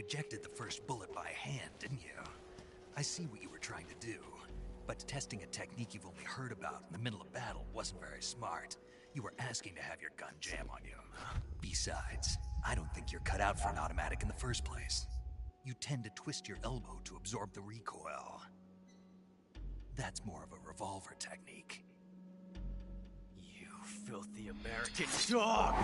ejected the first bullet by hand, didn't you? I see what you were trying to do. But testing a technique you've only heard about in the middle of battle wasn't very smart. You were asking to have your gun jam on you. Besides, I don't think you're cut out for an automatic in the first place. You tend to twist your elbow to absorb the recoil. That's more of a revolver technique. You filthy American dog!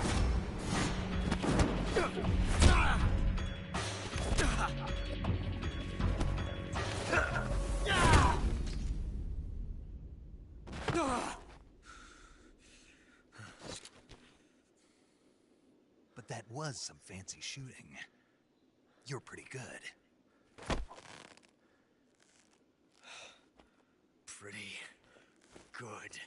But that was some fancy shooting. You're pretty good. Pretty good.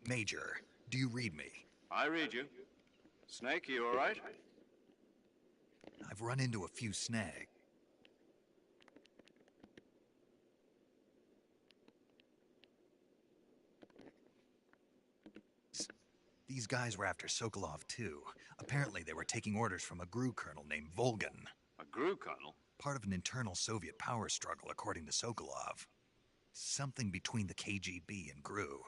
Major, do you read me? I read you. Snake, you all right? I've run into a few snags. These guys were after Sokolov, too. Apparently, they were taking orders from a GRU colonel named Volgan. A GRU colonel? Part of an internal Soviet power struggle, according to Sokolov. Something between the KGB and GRU.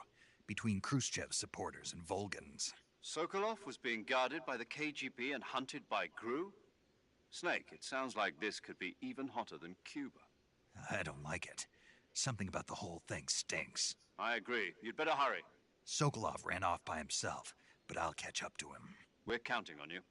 Between Khrushchev's supporters and Volgan's. Sokolov was being guarded by the KGB and hunted by GRU? Snake, it sounds like this could be even hotter than Cuba. I don't like it. Something about the whole thing stinks. I agree. You'd better hurry. Sokolov ran off by himself, but I'll catch up to him. We're counting on you.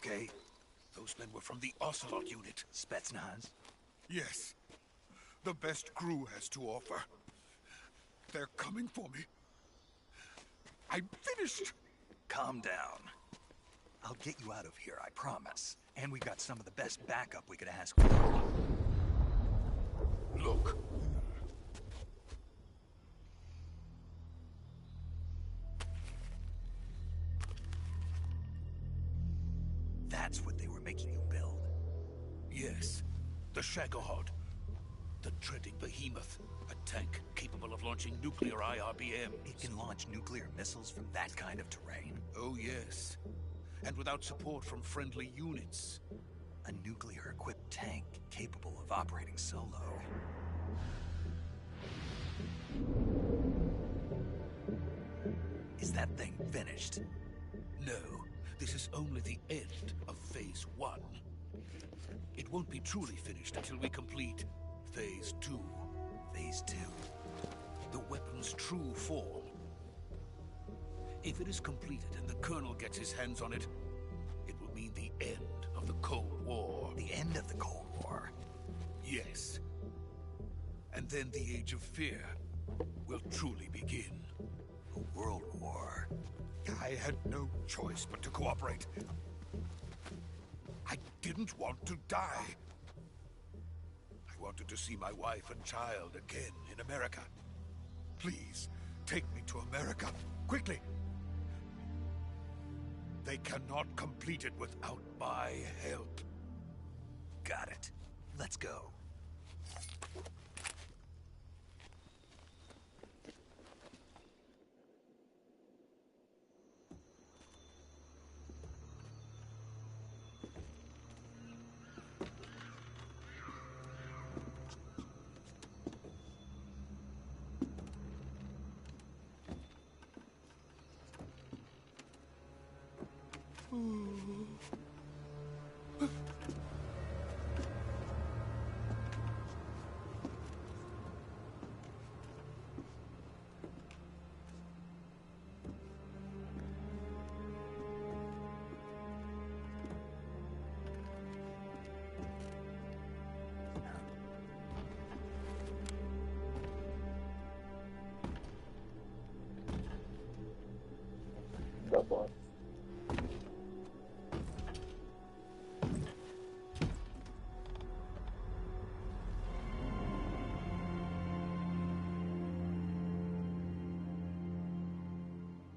okay? Those men were from the Ocelot unit. Spetsnaz? Yes. The best crew has to offer. They're coming for me. I'm finished. Calm down. I'll get you out of here, I promise. And we got some of the best backup we could ask for. Look. That's what they were making you build? Yes. The Shagohod. The treading behemoth. A tank capable of launching nuclear IRBM. It can launch nuclear missiles from that kind of terrain? Oh, yes. And without support from friendly units. A nuclear-equipped tank capable of operating solo. Is that thing finished? No. This is only the end of Phase 1. It won't be truly finished until we complete Phase 2. Phase 2? The weapon's true form. If it is completed and the Colonel gets his hands on it, it will mean the end of the Cold War. The end of the Cold War? Yes. And then the Age of Fear will truly begin. A world war? I had no choice but to cooperate. I didn't want to die. I wanted to see my wife and child again in America. Please, take me to America, quickly. They cannot complete it without my help. Got it. Let's go.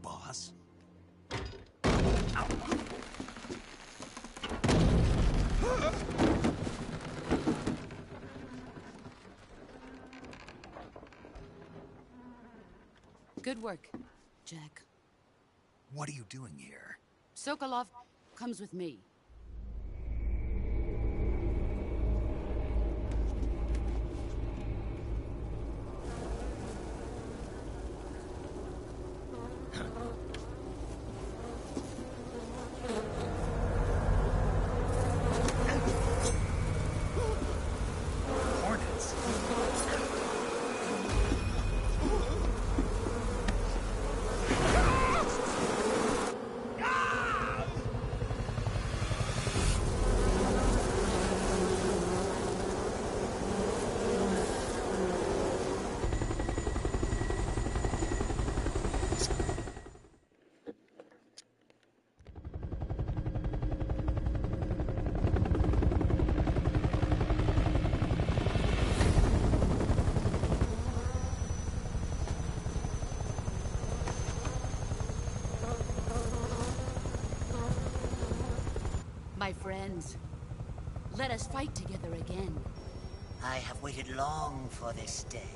Boss? Good work, Jack. What are you doing here? Sokolov comes with me. Hornets? My friends, let us fight together again. I have waited long for this day.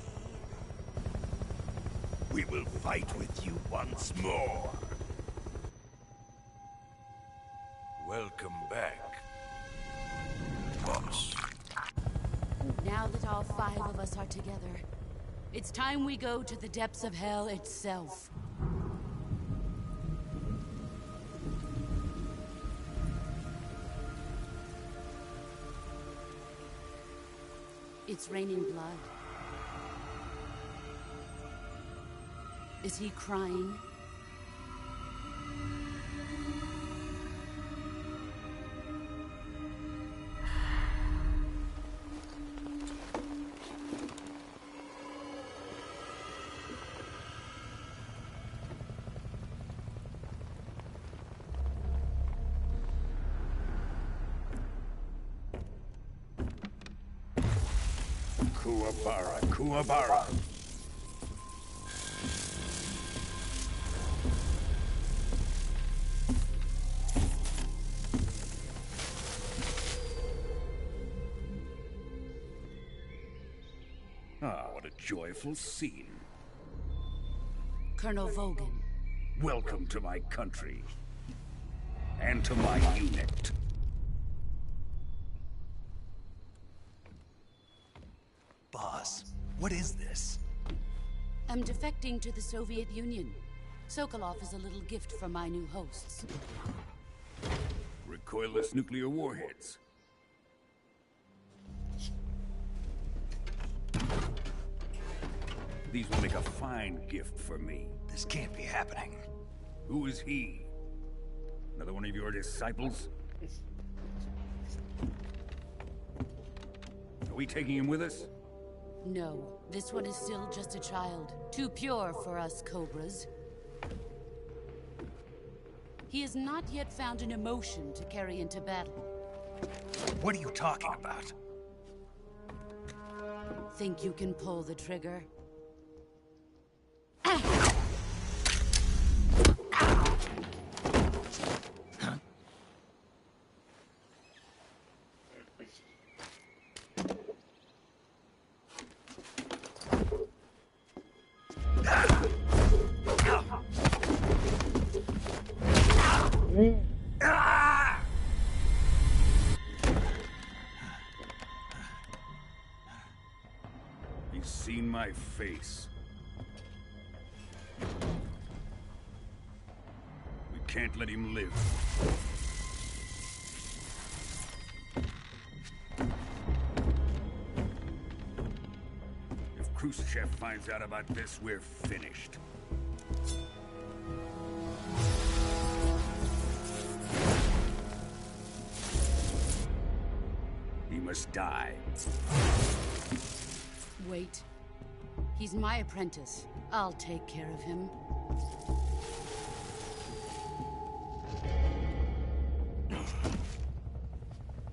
We will fight with you once more. Welcome back, boss. Now that all 5 of us are together, it's time we go to the depths of hell itself. It's raining blood. Is he crying? Kuwabara, Kuwabara. Ah, what a joyful scene. Colonel Vogan. Welcome to my country. And to my unit. Boss, what is this? I'm defecting to the Soviet Union. Sokolov is a little gift from my new hosts. Recoilless nuclear warheads. These will make a fine gift for me. This can't be happening. Who is he? Another one of your disciples? Are we taking him with us? No, this one is still just a child. Too pure for us Cobras. He has not yet found an emotion to carry into battle. What are you talking about? Think you can pull the trigger? He's seen my face. We can't let him live. If Khrushchev finds out about this, we're finished. He must die. Wait. He's my apprentice. I'll take care of him.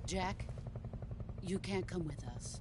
Jack, you can't come with us.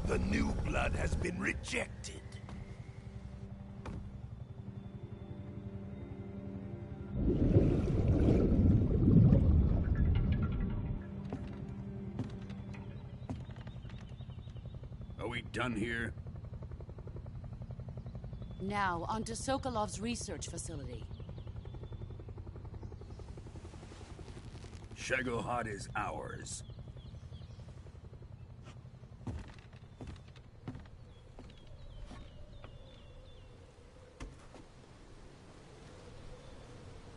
The new blood has been rejected. Are we done here? Now, onto Sokolov's research facility. Shagohod is ours.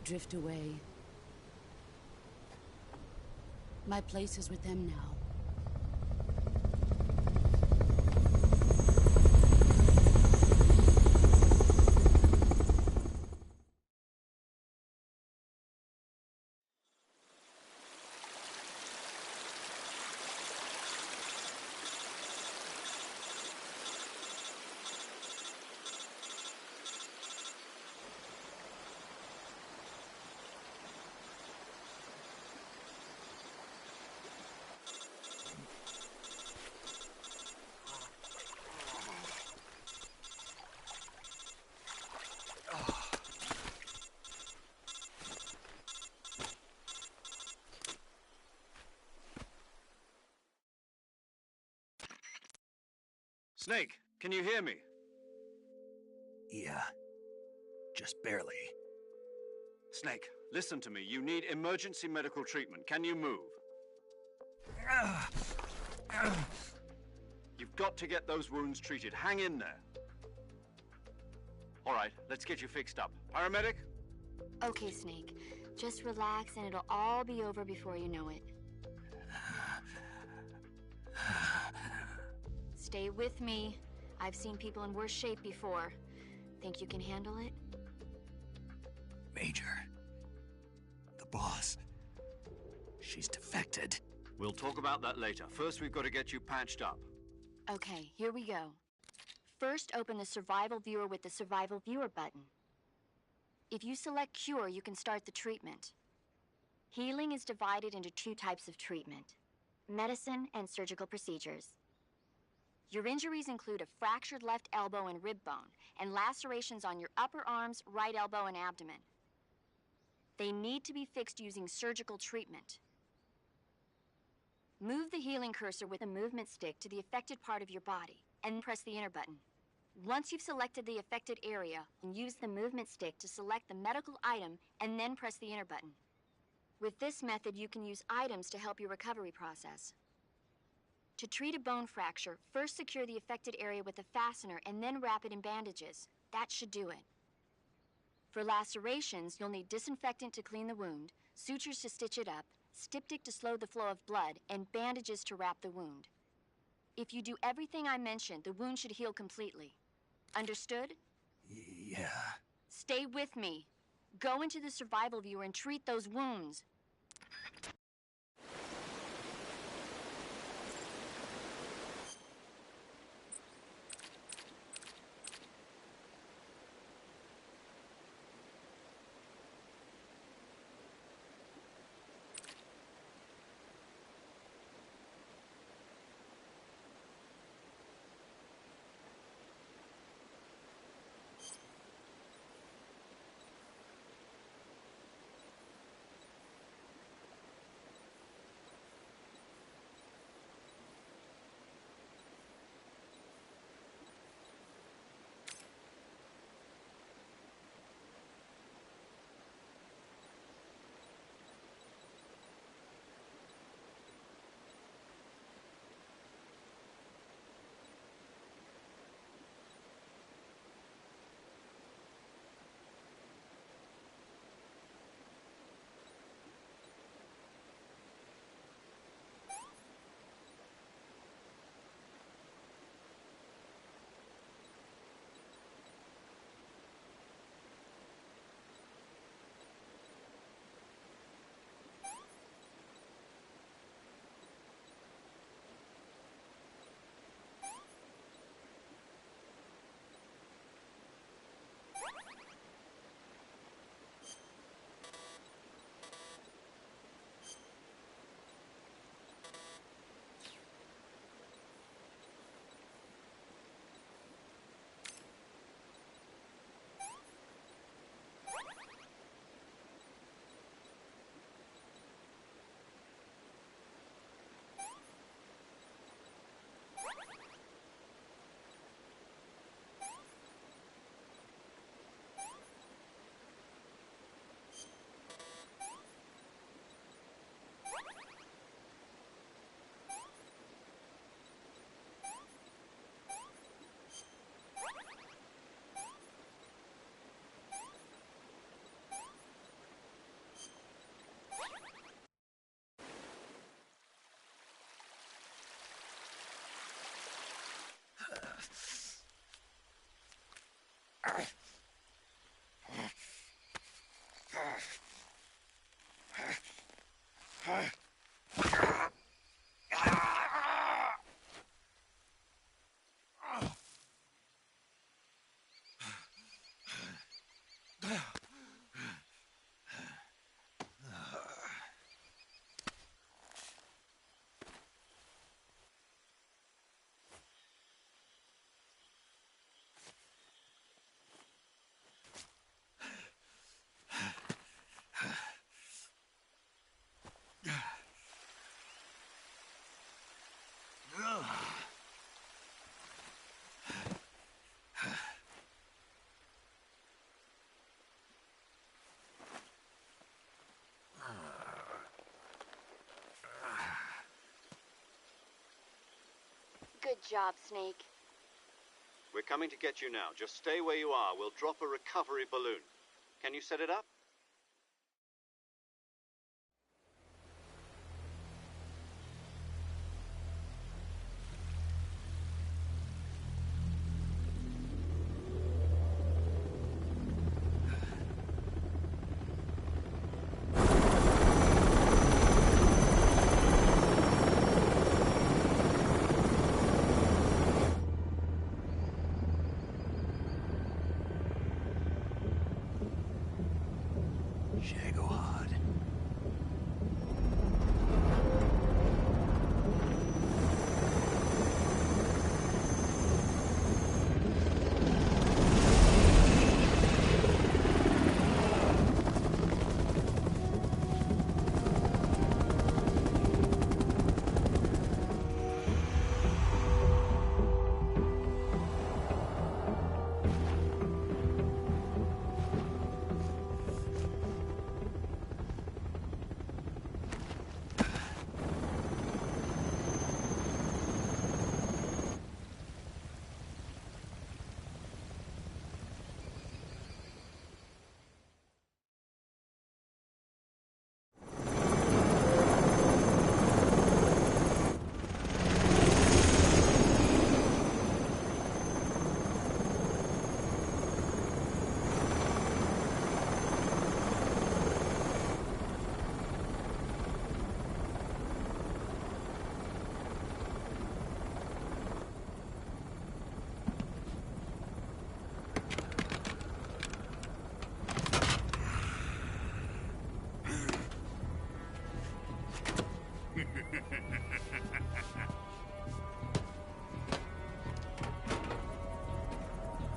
Drift away. My place is with them now. Snake, can you hear me? Yeah. Just barely. Snake, listen to me. You need emergency medical treatment. Can you move? You've got to get those wounds treated. Hang in there. All right, let's get you fixed up. Paramedic? Okay, Snake. Just relax and it'll all be over before you know it. Stay with me. I've seen people in worse shape before. Think you can handle it? Major. The boss. She's defected. We'll talk about that later. First, we've got to get you patched up. Okay, here we go. First, open the Survival Viewer with the Survival Viewer button. If you select Cure, you can start the treatment. Healing is divided into 2 types of treatment: medicine and surgical procedures. Your injuries include a fractured left elbow and rib bone, and lacerations on your upper arms, right elbow, and abdomen. They need to be fixed using surgical treatment. Move the healing cursor with a movement stick to the affected part of your body, and press the enter button. Once you've selected the affected area, use the movement stick to select the medical item, and then press the enter button. With this method, you can use items to help your recovery process. To treat a bone fracture, first secure the affected area with a fastener and then wrap it in bandages. That should do it. For lacerations, you'll need disinfectant to clean the wound, sutures to stitch it up, styptic to slow the flow of blood, and bandages to wrap the wound. If you do everything I mentioned, the wound should heal completely. Understood? Yeah. Stay with me. Go into the Survival Viewer and treat those wounds. job, Snake. We're coming to get you now. Just stay where you are. We'll drop a recovery balloon. Can you set it up? Shagohod.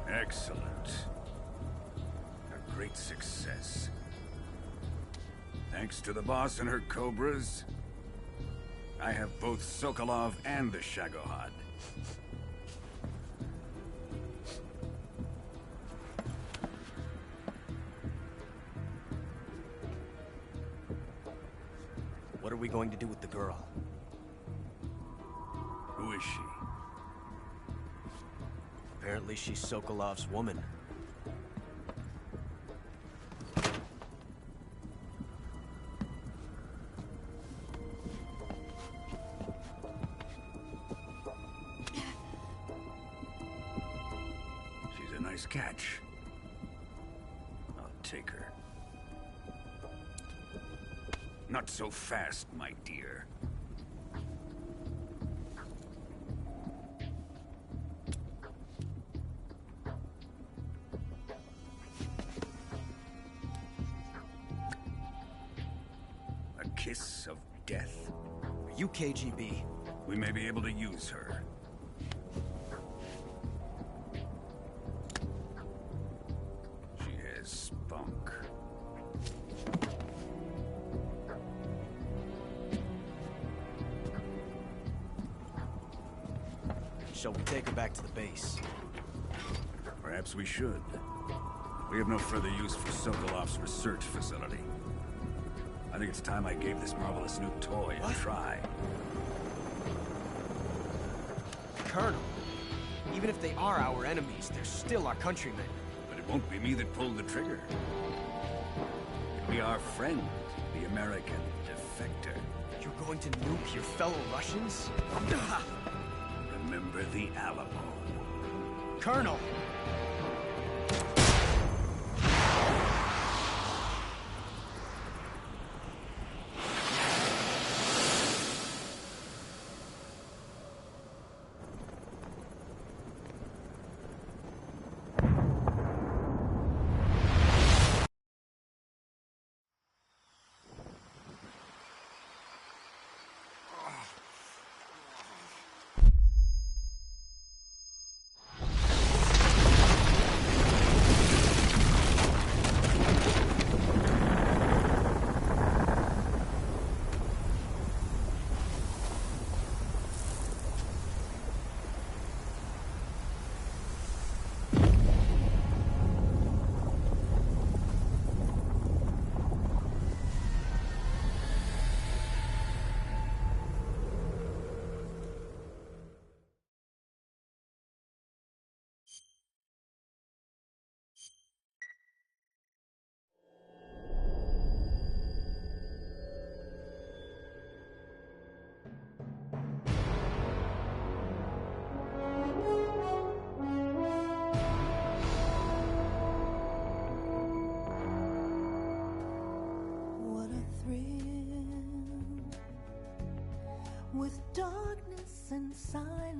Excellent. A great success. Thanks to the boss and her cobras, I have both Sokolov and the Shagohod. What are we going to do with the girl? Who is she? Apparently she's Sokolov's woman. She's a nice catch. I'll take her. Not so fast, my dear. A kiss of death? Are you KGB? We may be able to use her. She has spunk. Shall we take her back to the base? Perhaps we should. We have no further use for Sokolov's research facility. I think it's time I gave this marvelous new toy a try. Colonel, even if they are our enemies, they're still our countrymen. But it won't be me that pulled the trigger. It'll be our friend, the American defector. You're going to nuke your fellow Russians? Remember the Alamo. Colonel!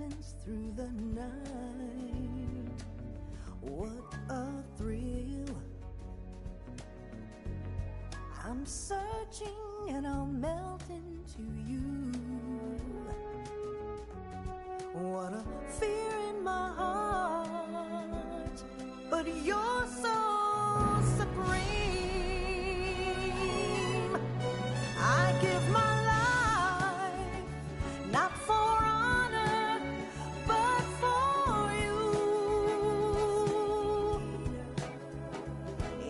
silence through the night. What a thrill. I'm searching and I'll melt into you. What a fear in my heart, but you're so supreme. I give my life, not for honor, but for you.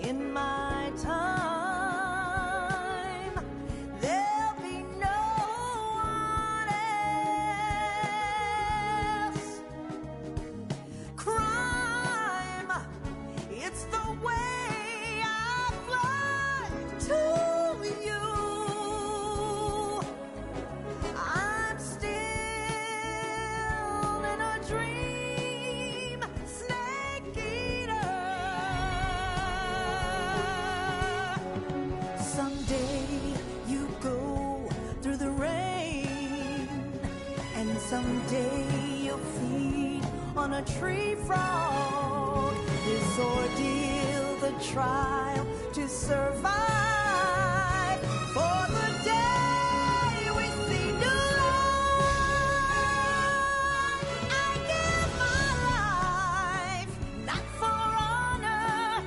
In my time, there'll be no one else. Crime, it's the way I fly to you. I'm still in a dream, snake eater. Someday you go through the rain, and someday you'll feed on a tree frog. This ordeal, the trial to survive, for the day we see new light. I give my life, not for honor,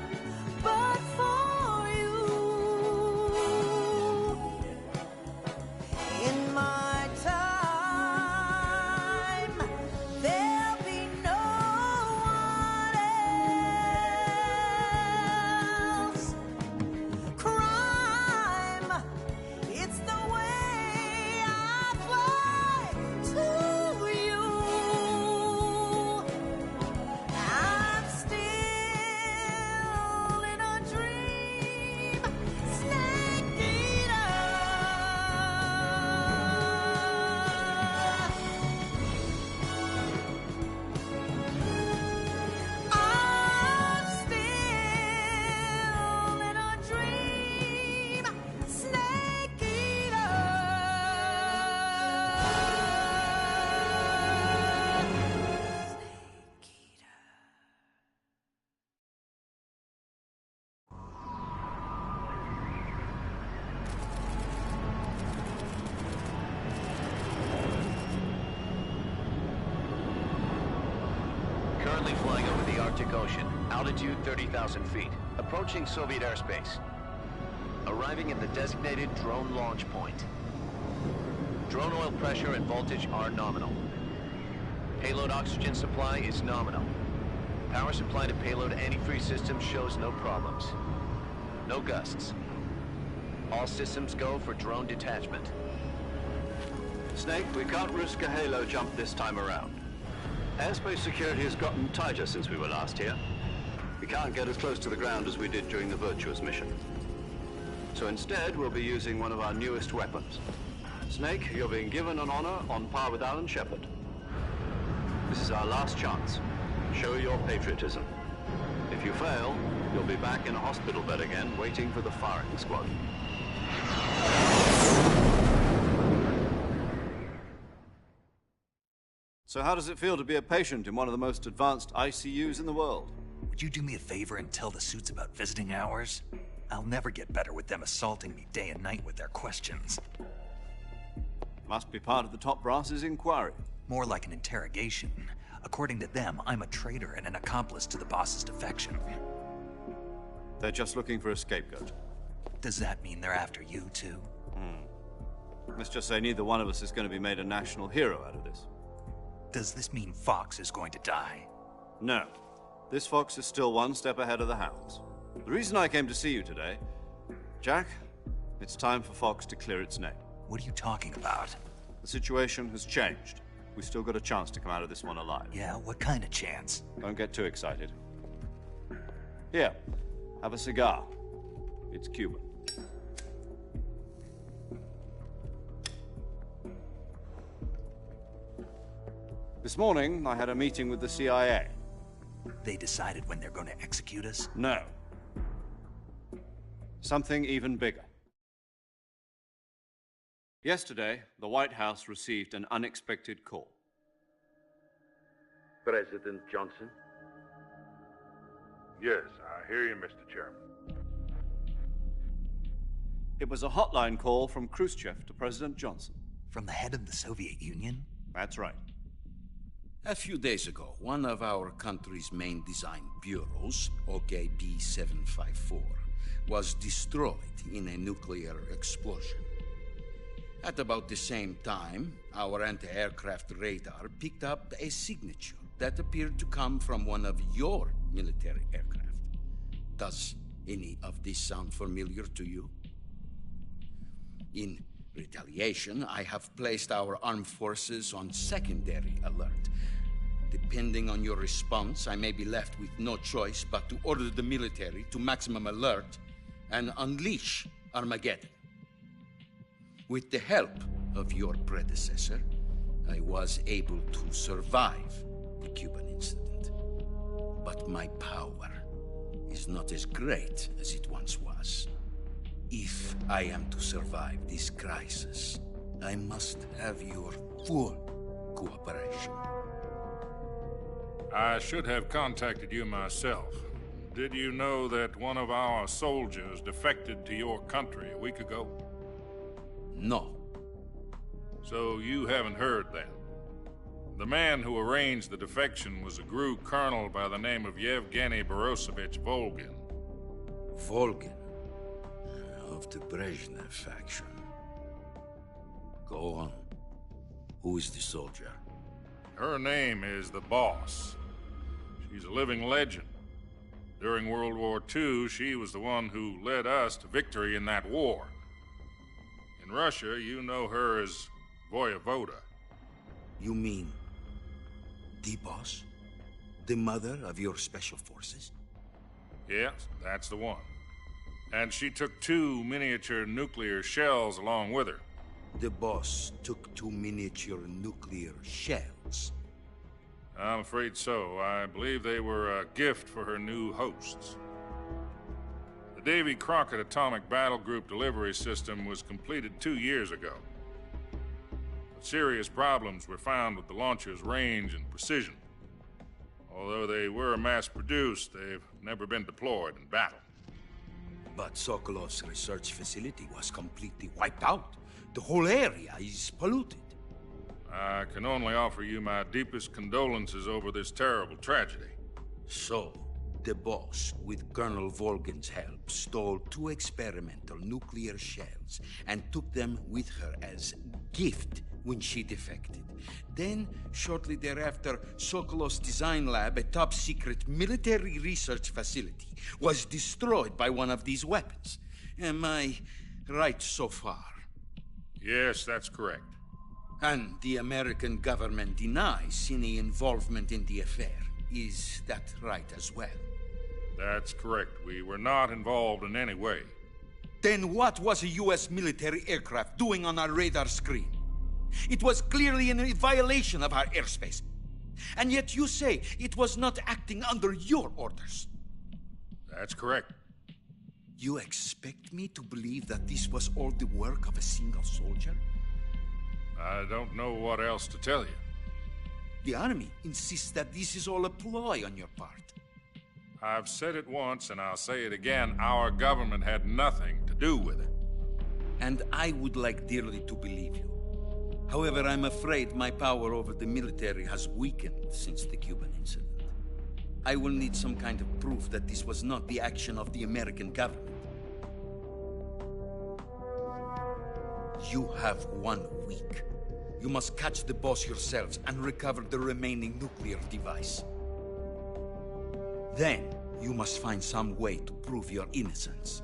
but for you. In my time, there'll be no one else. Crime, it's the way I fly to you. I'm still in a dream, snake eater. I'm still in a dream, snake eater. Currently flying over the Arctic Ocean, altitude 30,000 feet, approaching Soviet airspace. Arriving at the designated drone launch point. Drone oil pressure and voltage are nominal. Payload oxygen supply is nominal. Power supply to payload antifreeze system shows no problems. No gusts. All systems go for drone detachment. Snake, we can't risk a halo jump this time around. Airspace security has gotten tighter since we were last here. We can't get as close to the ground as we did during the Virtuous mission. So instead, we'll be using one of our newest weapons. Snake, you're being given an honor on par with Alan Shepard. This is our last chance. Show your patriotism. If you fail, you'll be back in a hospital bed again, waiting for the firing squad. So how does it feel to be a patient in one of the most advanced ICUs in the world? Would you do me a favor and tell the suits about visiting hours? I'll never get better with them assaulting me day and night with their questions. Must be part of the top brass's inquiry. More like an interrogation. According to them, I'm a traitor and an accomplice to the boss's defection. They're just looking for a scapegoat. Does that mean they're after you, too? Let's just say neither one of us is going to be made a national hero out of this. Does this mean Fox is going to die? No. This Fox is still one step ahead of the Hounds. The reason I came to see you today, Jack, it's time for Fox to clear its name. What are you talking about? The situation has changed. We still got a chance to come out of this one alive. Yeah, what kind of chance? Don't get too excited. Here, have a cigar. It's Cuban. This morning, I had a meeting with the CIA. They decided when they're going to execute us? No. Something even bigger. Yesterday, the White House received an unexpected call. President Johnson? Yes, I hear you, Mr. Chairman. It was a hotline call from Khrushchev to President Johnson. From the head of the Soviet Union? That's right. A few days ago, one of our country's main design bureaus, OKB 754, was destroyed in a nuclear explosion. At about the same time, our anti-aircraft radar picked up a signature that appeared to come from one of your military aircraft. Does any of this sound familiar to you? In retaliation, I have placed our armed forces on secondary alert. Depending on your response, I may be left with no choice but to order the military to maximum alert and unleash Armageddon. With the help of your predecessor, I was able to survive the Cuban incident. But my power is not as great as it once was. If I am to survive this crisis, I must have your full cooperation. I should have contacted you myself. Did you know that one of our soldiers defected to your country a week ago? No. So you haven't heard then? The man who arranged the defection was a GRU colonel by the name of Yevgeny Borisovich Volgin. Volgin? Of the Brezhnev faction. Go on. Who is the soldier? Her name is the Boss. She's a living legend. During World War II, she was the one who led us to victory in that war. In Russia, you know her as Voyevoda. You mean the Boss? The mother of your special forces? Yes, that's the one. And she took 2 miniature nuclear shells along with her. The Boss took 2 miniature nuclear shells? I'm afraid so. I believe they were a gift for her new hosts. The Davy Crockett Atomic Battle Group delivery system was completed 2 years ago. But serious problems were found with the launcher's range and precision. Although they were mass-produced, they've never been deployed in battle. But Sokolov's research facility was completely wiped out. The whole area is polluted. I can only offer you my deepest condolences over this terrible tragedy. So, the Boss, with Colonel Volgin's help, stole 2 experimental nuclear shells and took them with her as gift when she defected. Then, shortly thereafter, Sokolov's design lab, a top-secret military research facility, was destroyed by one of these weapons. Am I right so far? Yes, that's correct. And the American government denies any involvement in the affair. Is that right as well? That's correct. We were not involved in any way. Then what was a U.S. military aircraft doing on our radar screen? It was clearly in violation of our airspace. And yet you say it was not acting under your orders. That's correct. You expect me to believe that this was all the work of a single soldier? I don't know what else to tell you. The Army insists that this is all a ploy on your part. I've said it once and I'll say it again. Our government had nothing to do with it. And I would like dearly to believe you. However, I'm afraid my power over the military has weakened since the Cuban incident. I will need some kind of proof that this was not the action of the American government. You have 1 week. You must catch the Boss yourselves and recover the remaining nuclear device. Then, you must find some way to prove your innocence.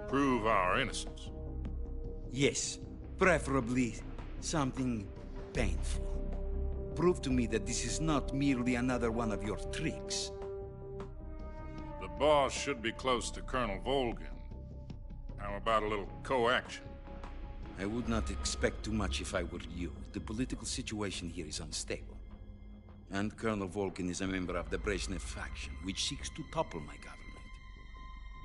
Prove our innocence? Yes, preferably something painful. Prove to me that this is not merely another one of your tricks. The Boss should be close to Colonel Volgin. How about a little co-action? I would not expect too much if I were you. The political situation here is unstable. And Colonel Volgin is a member of the Brezhnev faction, which seeks to topple my government.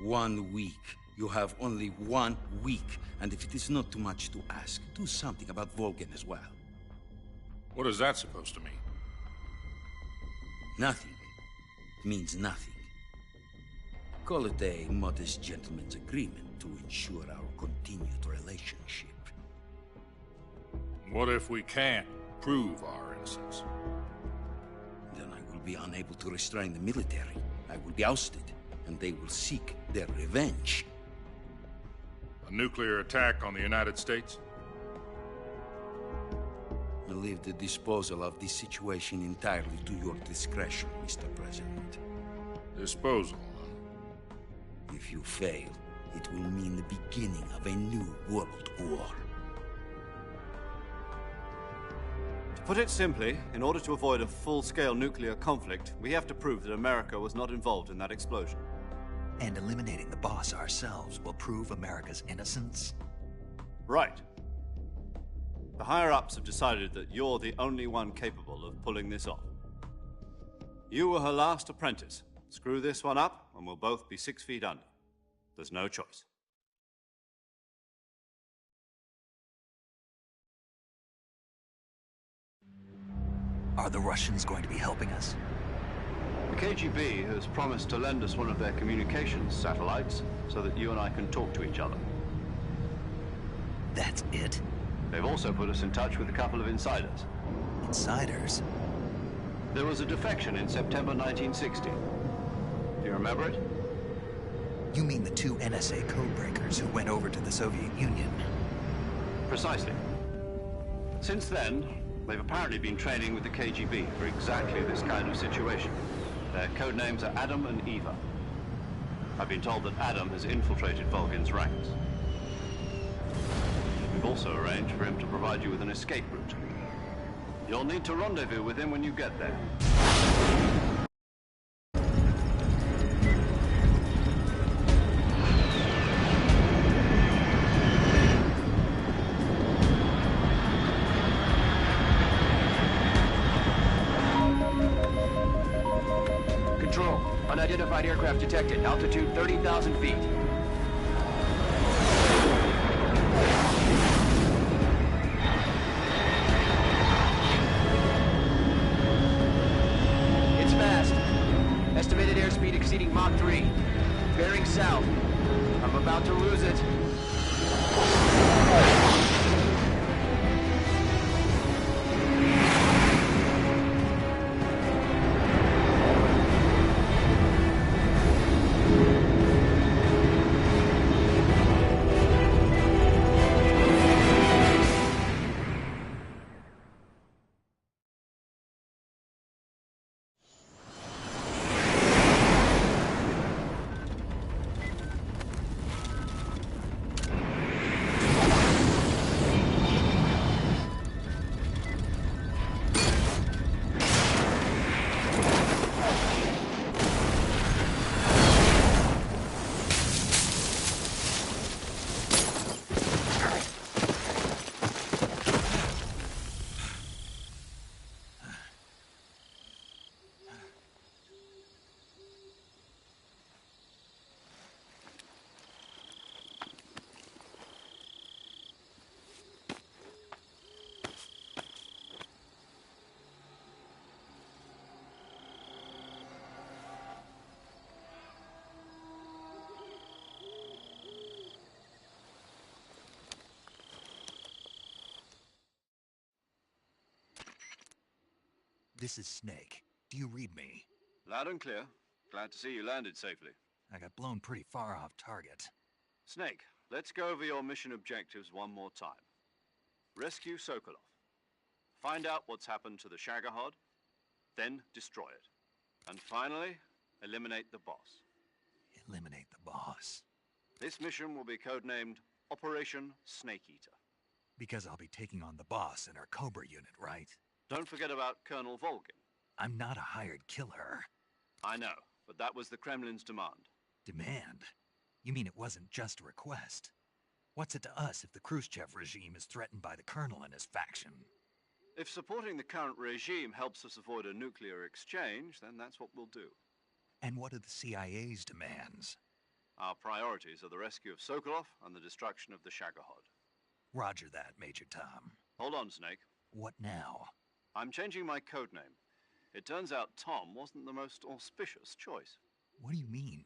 1 week. You have only 1 week. And if it is not too much to ask, do something about Volgin as well. What is that supposed to mean? Nothing means nothing. Call it a modest gentleman's agreement to ensure our continued relationship. What if we can't prove our innocence? Then I will be unable to restrain the military. I will be ousted, and they will seek their revenge. A nuclear attack on the United States? I leave the disposal of this situation entirely to your discretion, Mr. President. Disposal? If you fail, it will mean the beginning of a new world war. To put it simply, in order to avoid a full-scale nuclear conflict, we have to prove that America was not involved in that explosion. And eliminating the boss ourselves will prove America's innocence? Right. The higher-ups have decided that you're the only one capable of pulling this off. You were her last apprentice. Screw this one up, and we'll both be 6 feet under. There's no choice. Are the Russians going to be helping us? The KGB has promised to lend us one of their communications satellites so that you and I can talk to each other. That's it? They've also put us in touch with a couple of insiders. Insiders? There was a defection in September 1960. Do you remember it? You mean the 2 NSA codebreakers who went over to the Soviet Union? Precisely. Since then, they've apparently been training with the KGB for exactly this kind of situation. Their code names are Adam and Eva. I've been told that Adam has infiltrated Volgin's ranks. We've also arranged for him to provide you with an escape route. You'll need to rendezvous with him when you get there. Control. Unidentified aircraft detected. Altitude 30,000 feet. It's fast. Estimated airspeed exceeding Mach 3. Bearing south. I'm about to lose it. This is Snake. Do you read me? Loud and clear. Glad to see you landed safely. I got blown pretty far off target. Snake, let's go over your mission objectives one more time. Rescue Sokolov. Find out what's happened to the Shagohod, then destroy it. And finally, eliminate the boss. Eliminate the boss. This mission will be codenamed Operation Snake Eater. Because I'll be taking on the boss in our Cobra unit, right? Don't forget about Colonel Volgin. I'm not a hired killer. I know, but that was the Kremlin's demand. Demand? You mean it wasn't just a request? What's it to us if the Khrushchev regime is threatened by the Colonel and his faction? If supporting the current regime helps us avoid a nuclear exchange, then that's what we'll do. And what are the CIA's demands? Our priorities are the rescue of Sokolov and the destruction of the Shagohod. Roger that, Major Tom. Hold on, Snake. What now? I'm changing my code name. It turns out Tom wasn't the most auspicious choice. What do you mean?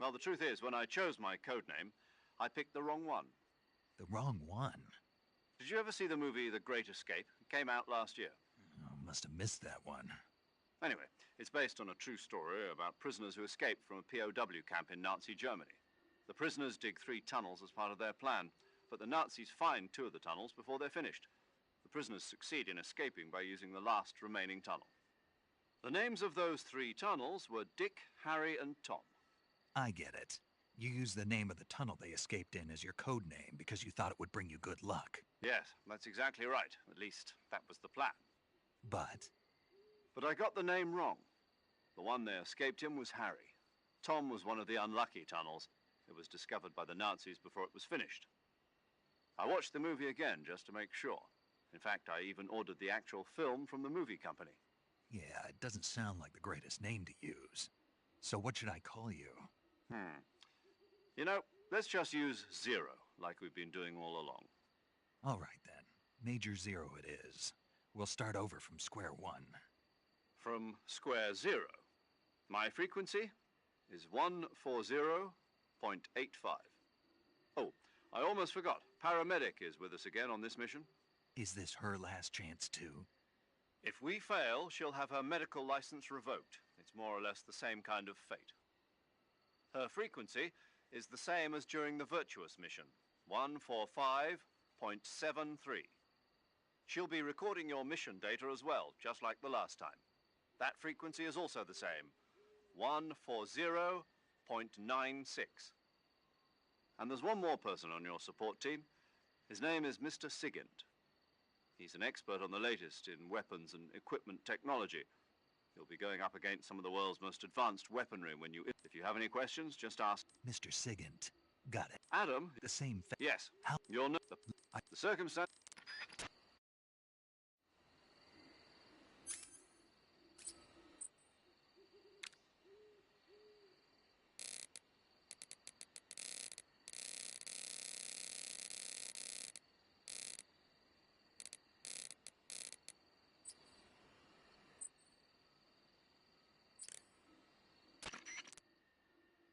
Well, the truth is, when I chose my code name, I picked the wrong one. The wrong one? Did you ever see the movie The Great Escape? It came out last year. Oh, must have missed that one. Anyway, it's based on a true story about prisoners who escaped from a POW camp in Nazi Germany. The prisoners dig 3 tunnels as part of their plan, but the Nazis find 2 of the tunnels before they're finished. The prisoners succeed in escaping by using the last remaining tunnel. The names of those 3 tunnels were Dick, Harry, and Tom. I get it. You used the name of the tunnel they escaped in as your code name because you thought it would bring you good luck. Yes, that's exactly right. At least, that was the plan. But I got the name wrong. The one they escaped in was Harry. Tom was one of the unlucky tunnels. It was discovered by the Nazis before it was finished. I watched the movie again just to make sure. In fact, I even ordered the actual film from the movie company. yeah, it doesn't sound like the greatest name to use. So what should I call you? You know, let's just use Zero, like we've been doing all along. All right, then. Major Zero it is. We'll start over from square one. From square 0. My frequency is 140.85. Oh, I almost forgot. Paramedic is with us again on this mission. Is this her last chance, too? If we fail, she'll have her medical license revoked. It's more or less the same kind of fate. Her frequency is the same as during the Virtuous mission, 145.73. She'll be recording your mission data as well, just like the last time. That frequency is also the same, 140.96. And there's one more person on your support team. His name is Mr. Sigint. He's an expert on the latest in weapons and equipment technology. You'll be going up against some of the world's most advanced weaponry when you... If you have any questions, just ask. Mr. Sigint. Got it. Adam? The same thing. Yes. How? You'll know the circumstance...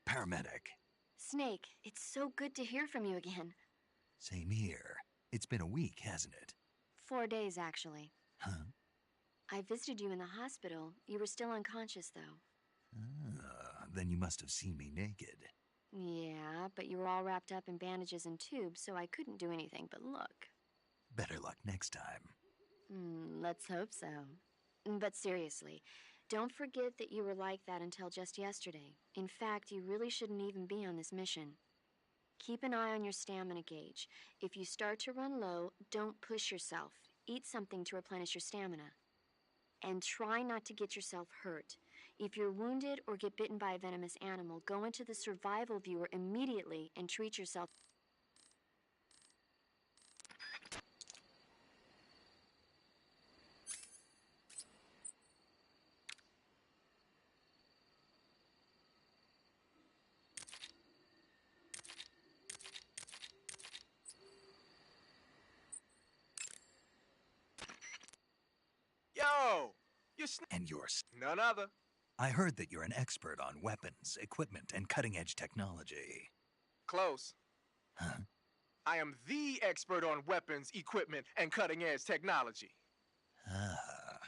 Paramedic. Snake, it's so good to hear from you again. Same here. It's been a week, hasn't it? 4 days, actually. Huh? I visited you in the hospital. You were still unconscious, though. Then you must have seen me naked. Yeah, but you were all wrapped up in bandages and tubes, so I couldn't do anything but look. Better luck next time. Let's hope so. But seriously, don't forget that you were like that until just yesterday. In fact, you really shouldn't even be on this mission. Keep an eye on your stamina gauge. If you start to run low, don't push yourself. Eat something to replenish your stamina. And try not to get yourself hurt. If you're wounded or get bitten by a venomous animal, go into the survival viewer immediately and treat yourself. Yo! And yours. None other. I heard that you're an expert on weapons, equipment, and cutting-edge technology. Close. Huh? I am the expert on weapons, equipment, and cutting-edge technology. Ah.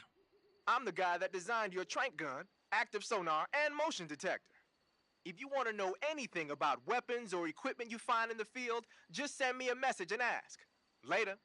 I'm the guy that designed your trank gun, active sonar, and motion detector. If you want to know anything about weapons or equipment you find in the field, just send me a message and ask. Later.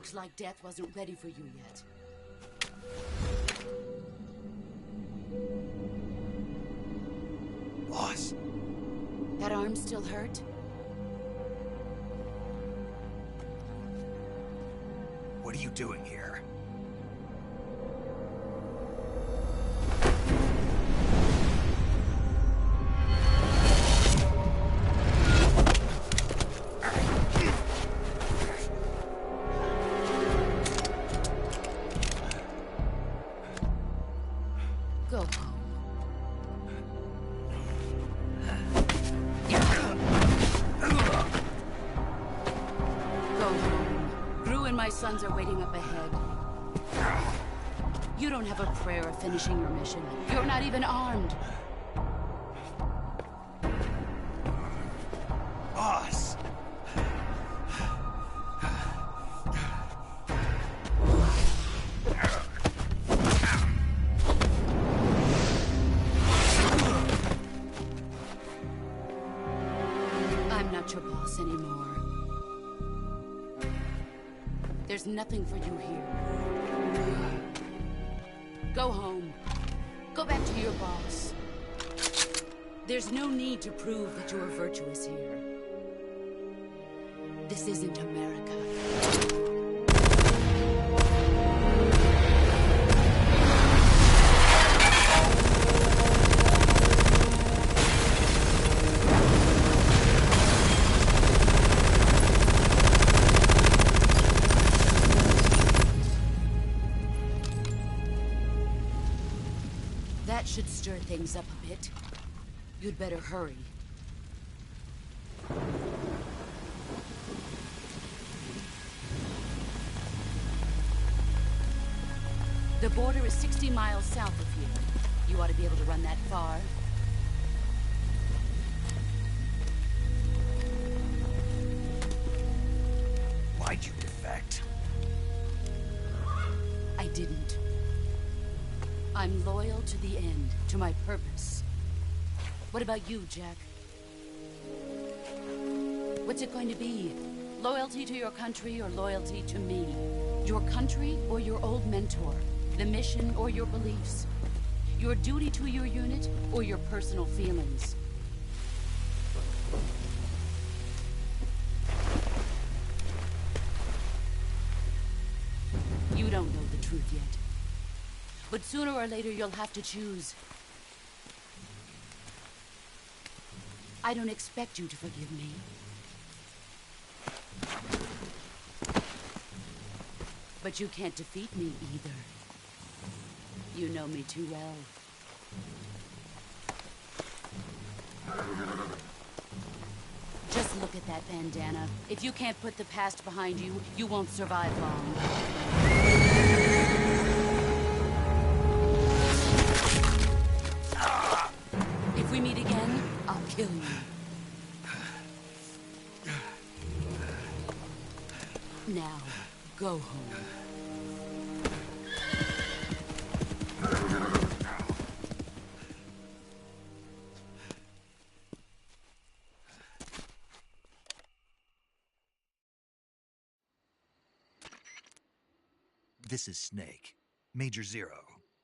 Looks like death wasn't ready for you yet. Boss. That arm still hurt? What are you doing here? Go home. Go home. Gru and my sons are waiting up ahead. You don't have a prayer of finishing your mission. You're not even armed. Boss! I'm not your boss anymore. There's nothing for you here. Go home. Go back to your boss. There's no need to prove that you are virtuous here. This isn't America. That should stir things up a bit. You'd better hurry. The border is 60 miles south of here. You ought to be able to run that far. Why'd you defect? I didn't. I'm loyal to the end, to my purpose. What about you, Jack? What's it going to be? Loyalty to your country or loyalty to me? Your country or your old mentor? The mission or your beliefs? Your duty to your unit or your personal feelings? You don't know the truth yet. But sooner or later, you'll have to choose. I don't expect you to forgive me. But you can't defeat me either. You know me too well. Just look at that bandana. If you can't put the past behind you, you won't survive long. If we meet again, I'll kill you. Now, go home. This is Snake. Major Zero.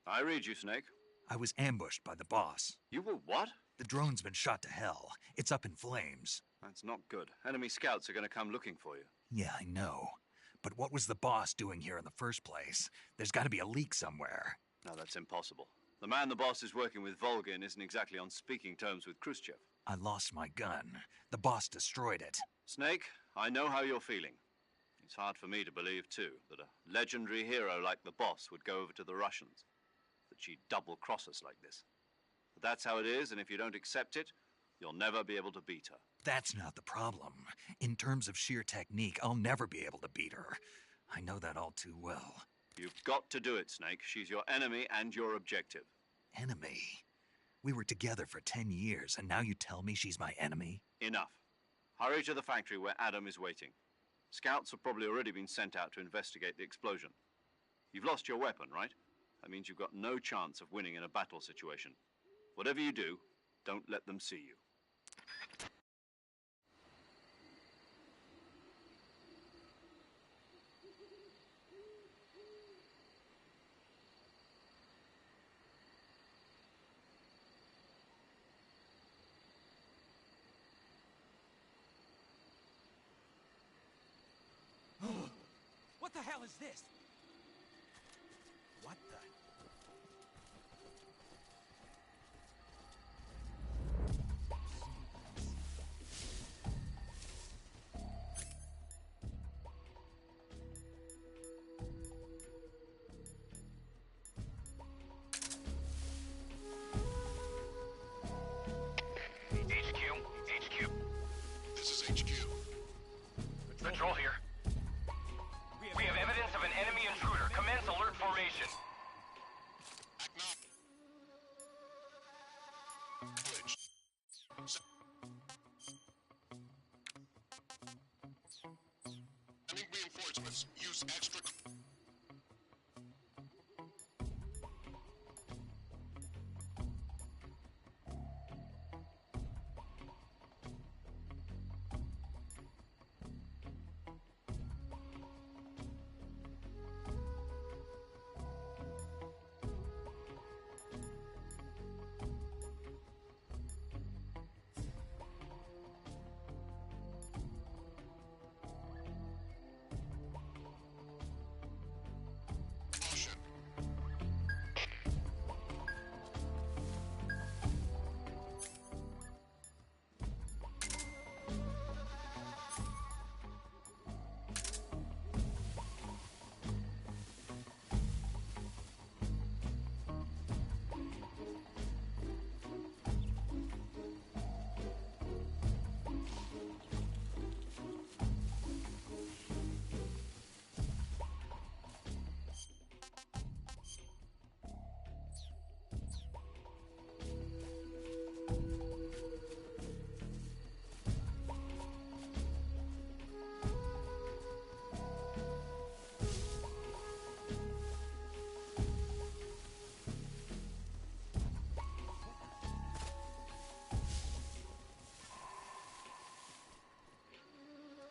I read you, Snake. I was ambushed by the boss. You were what? The drone's been shot to hell. It's up in flames. That's not good. Enemy scouts are going to come looking for you. Yeah, I know. But what was the boss doing here in the first place? There's got to be a leak somewhere. No, that's impossible. The man the boss is working with, Volgin, isn't exactly on speaking terms with Khrushchev. I lost my gun. The boss destroyed it. Snake, I know how you're feeling. It's hard for me to believe, too, that a legendary hero like the boss would go over to the Russians. That she'd double-cross us like this. But that's how it is, and if you don't accept it, you'll never be able to beat her. That's not the problem. In terms of sheer technique, I'll never be able to beat her. I know that all too well. You've got to do it, Snake. She's your enemy and your objective. Enemy? We were together for 10 years, and now you tell me she's my enemy? Enough. Hurry to the factory where Adam is waiting. Scouts have probably already been sent out to investigate the explosion. You've lost your weapon, right? That means you've got no chance of winning in a battle situation. Whatever you do, don't let them see you. What the hell is this? What the? HQ. This is HQ. Patrol here. We have evidence of an enemy intruder. Commence alert formation. Sending reinforcements. Use extra.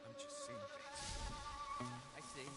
I'm just seeing things. I see.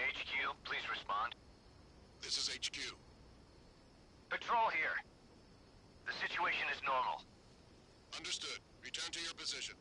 HQ, please respond. This is HQ. Patrol here. The situation is normal. Understood. Return to your position.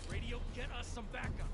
Radio, get us some backup.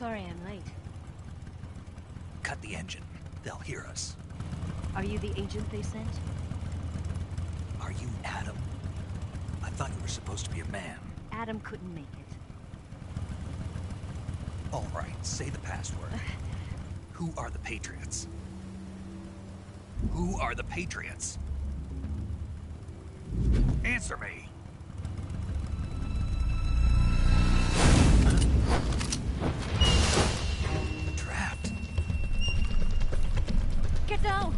Sorry I'm late. Cut the engine. They'll hear us. Are you the agent they sent? Are you Adam? I thought you were supposed to be a man. Adam couldn't make it. All right, say the password. Who are the Patriots? Who are the Patriots? Answer me! Trapped. Get down!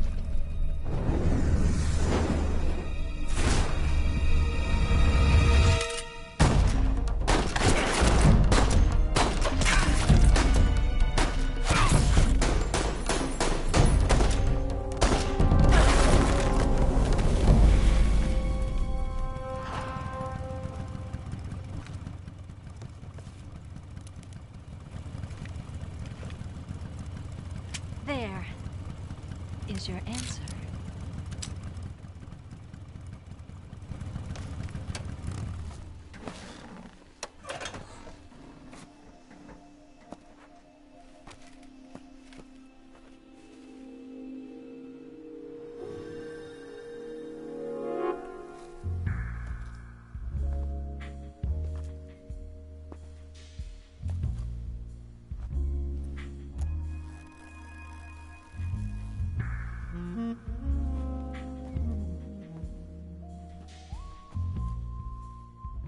There is your answer.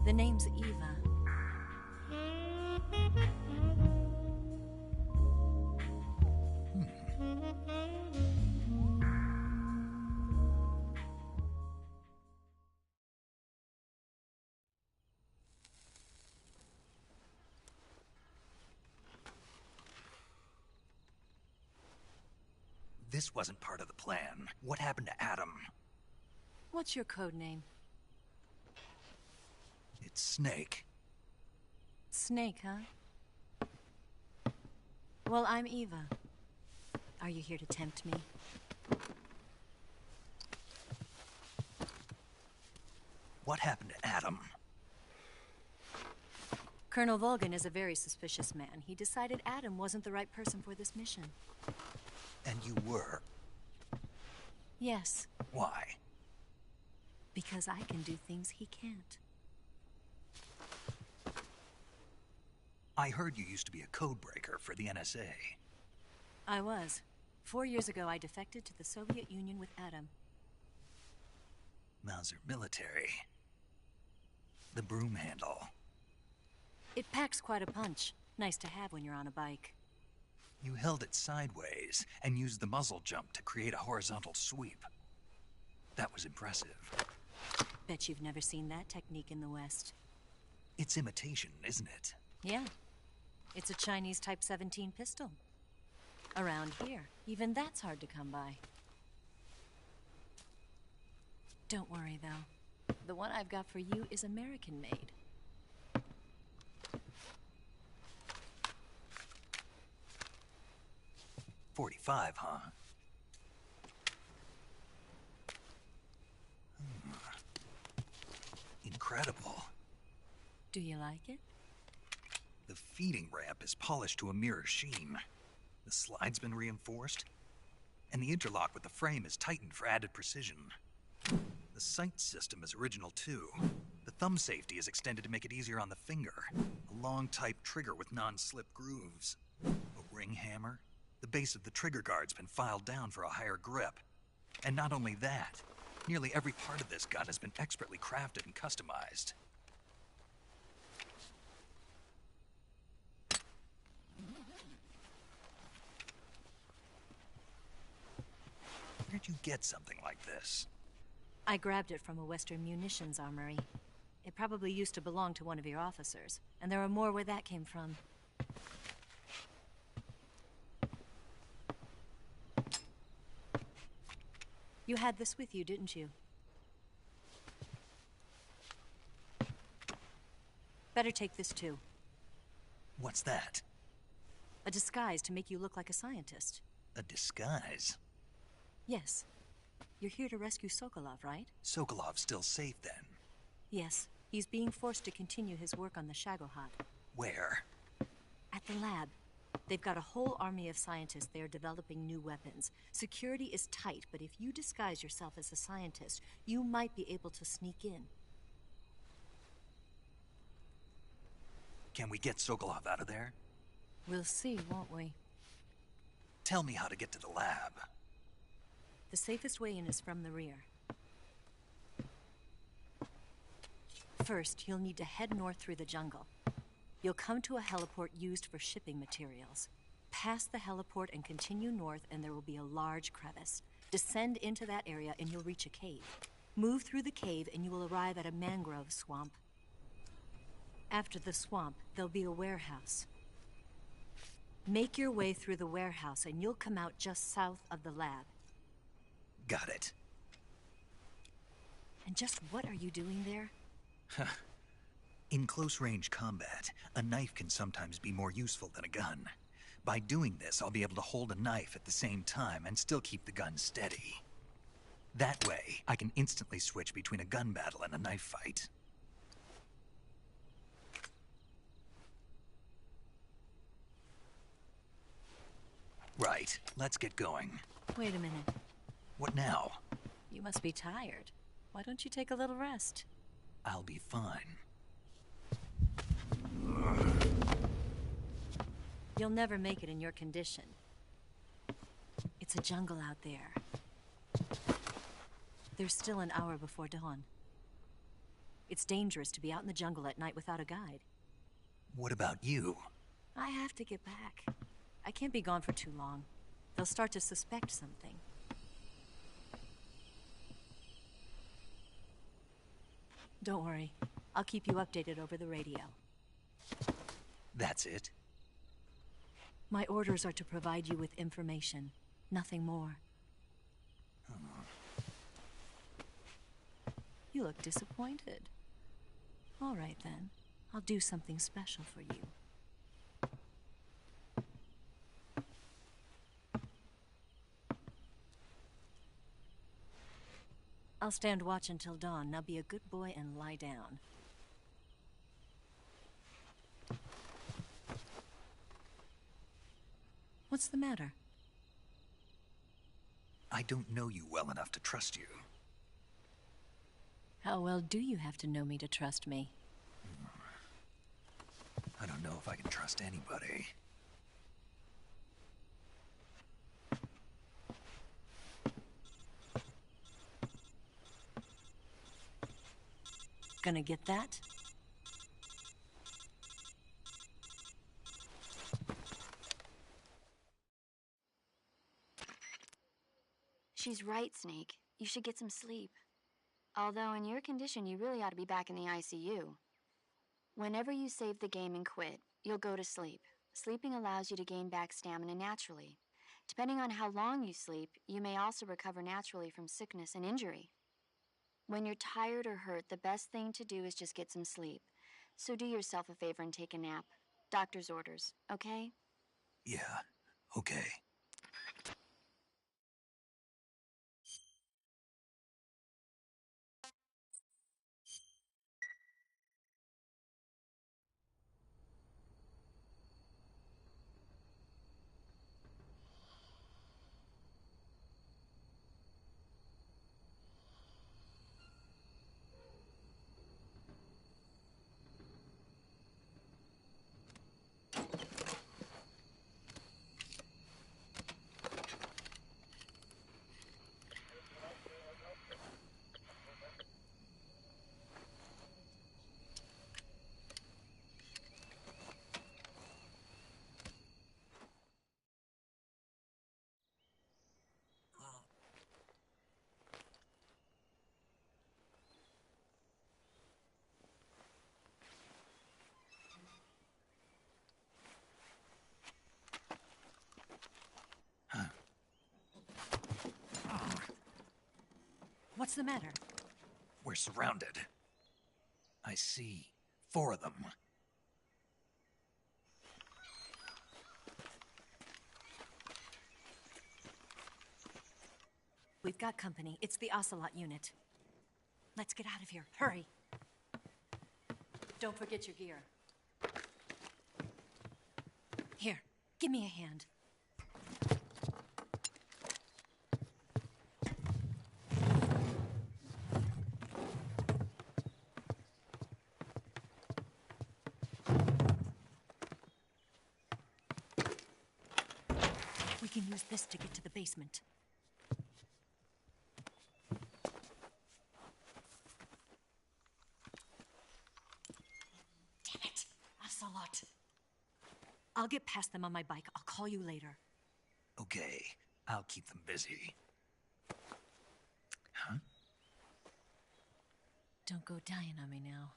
The name's Eva. This wasn't part of the plan. What happened to Adam? What's your code name? It's Snake. Snake, huh? Well, I'm Eva. Are you here to tempt me? What happened to Adam? Colonel Volgin is a very suspicious man. He decided Adam wasn't the right person for this mission. And you were? Yes. Why? Because I can do things he can't. I heard you used to be a codebreaker for the NSA. I was. 4 years ago, I defected to the Soviet Union with Adam. Mauser military. The broom handle. It packs quite a punch. Nice to have when you're on a bike. You held it sideways and used the muzzle jump to create a horizontal sweep. That was impressive. Bet you've never seen that technique in the West. It's imitation, isn't it? Yeah. It's a Chinese Type 17 pistol. Around here, even that's hard to come by. Don't worry, though. The one I've got for you is American-made. .45, huh? Incredible. Do you like it? The feeding ramp is polished to a mirror sheen. The slide's been reinforced, and the interlock with the frame is tightened for added precision. The sight system is original too. The thumb safety is extended to make it easier on the finger. A long type trigger with non-slip grooves. A ring hammer. The base of the trigger guard's been filed down for a higher grip. And not only that, nearly every part of this gun has been expertly crafted and customized. Where'd you get something like this? I grabbed it from a Western munitions armory. It probably used to belong to one of your officers, and there are more where that came from. You had this with you, didn't you? Better take this too. What's that? A disguise to make you look like a scientist. A disguise? Yes. You're here to rescue Sokolov, right? Sokolov's still safe then? Yes. He's being forced to continue his work on the Shagohod. Where? At the lab. They've got a whole army of scientists there developing new weapons. Security is tight, but if you disguise yourself as a scientist, you might be able to sneak in. Can we get Sokolov out of there? We'll see, won't we? Tell me how to get to the lab. The safest way in is from the rear. First, you'll need to head north through the jungle. You'll come to a heliport used for shipping materials. Pass the heliport and continue north, and there will be a large crevice. Descend into that area and you'll reach a cave. Move through the cave and you will arrive at a mangrove swamp. After the swamp, there'll be a warehouse. Make your way through the warehouse and you'll come out just south of the lab. Got it. And just what are you doing there? In close-range combat, a knife can sometimes be more useful than a gun. By doing this, I'll be able to hold a knife at the same time and still keep the gun steady. That way, I can instantly switch between a gun battle and a knife fight. Right, let's get going. Wait a minute. What now? You must be tired. Why don't you take a little rest? I'll be fine. You'll never make it in your condition. It's a jungle out there. There's still an hour before dawn. It's dangerous to be out in the jungle at night without a guide. What about you? I have to get back. I can't be gone for too long. They'll start to suspect something. Don't worry. I'll keep you updated over the radio. That's it? My orders are to provide you with information. Nothing more. You look disappointed. All right, then. I'll do something special for you. I'll stand watch until dawn. Now be a good boy and lie down. What's the matter? I don't know you well enough to trust you. How well do you have to know me to trust me? I don't know if I can trust anybody. Gonna get that? She's right, Snake. You should get some sleep. Although in your condition, you really ought to be back in the ICU. Whenever you save the game and quit, you'll go to sleep. Sleeping allows you to gain back stamina naturally. Depending on how long you sleep, you may also recover naturally from sickness and injury. When you're tired or hurt, the best thing to do is just get some sleep. So do yourself a favor and take a nap. Doctor's orders, okay? Yeah, okay. What's the matter? We're surrounded. I see 4 of them. We've got company. It's the Ocelot unit. Let's get out of here. Hurry. Don't forget your gear. Here, Give me a hand. We can use this to get to the basement. Damn it! Ocelot. I'll get past them on my bike. I'll call you later. Okay, I'll keep them busy. Huh? Don't go dying on me now.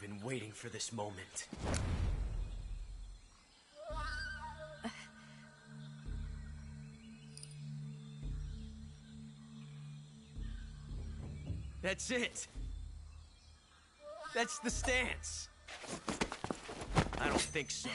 been waiting for this moment. That's it! That's the stance! I don't think so.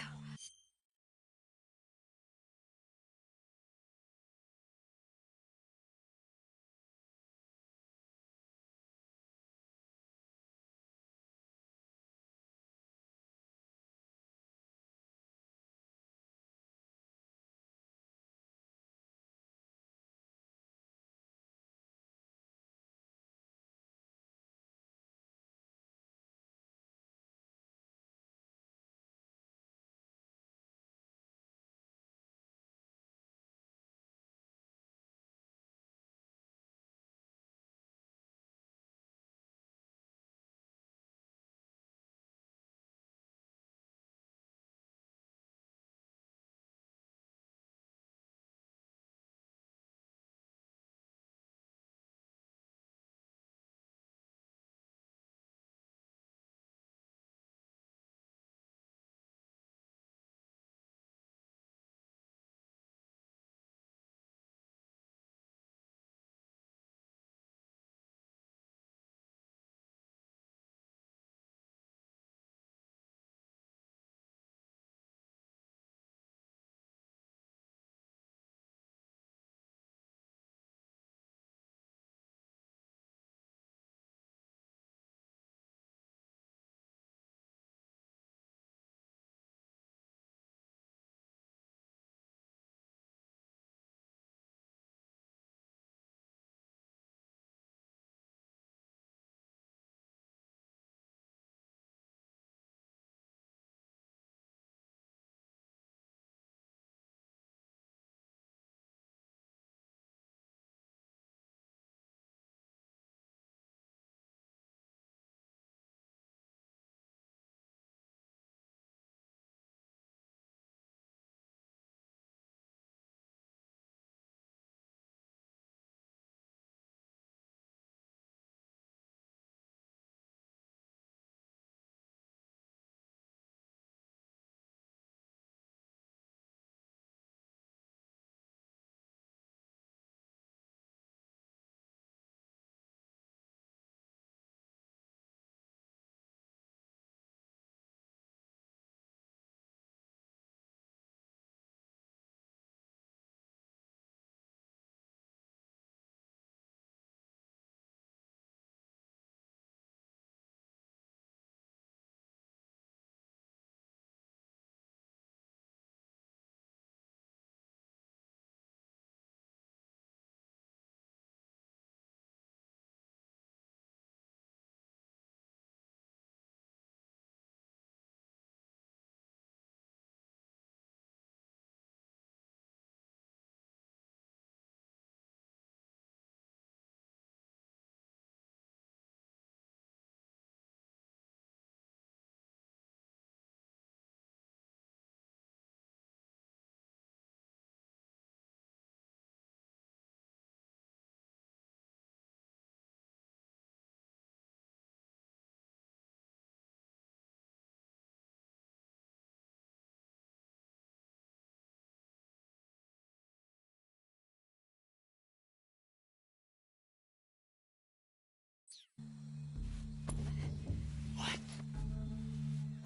What?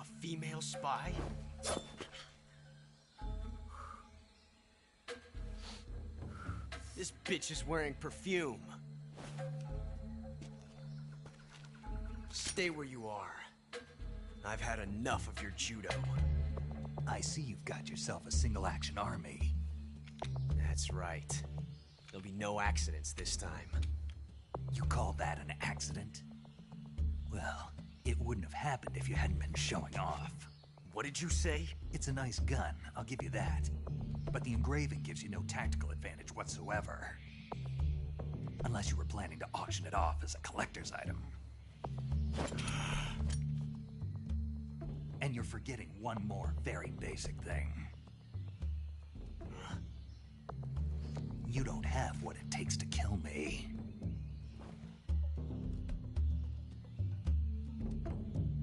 A female spy? This bitch is wearing perfume. Stay where you are. I've had enough of your judo. I see you've got yourself a single-action army. That's right. There'll be no accidents this time. You call that an accident? Well, it wouldn't have happened if you hadn't been showing off. What did you say? It's a nice gun, I'll give you that. But the engraving gives you no tactical advantage whatsoever. Unless you were planning to auction it off as a collector's item. And you're forgetting one more very basic thing. You don't have what it takes to kill me.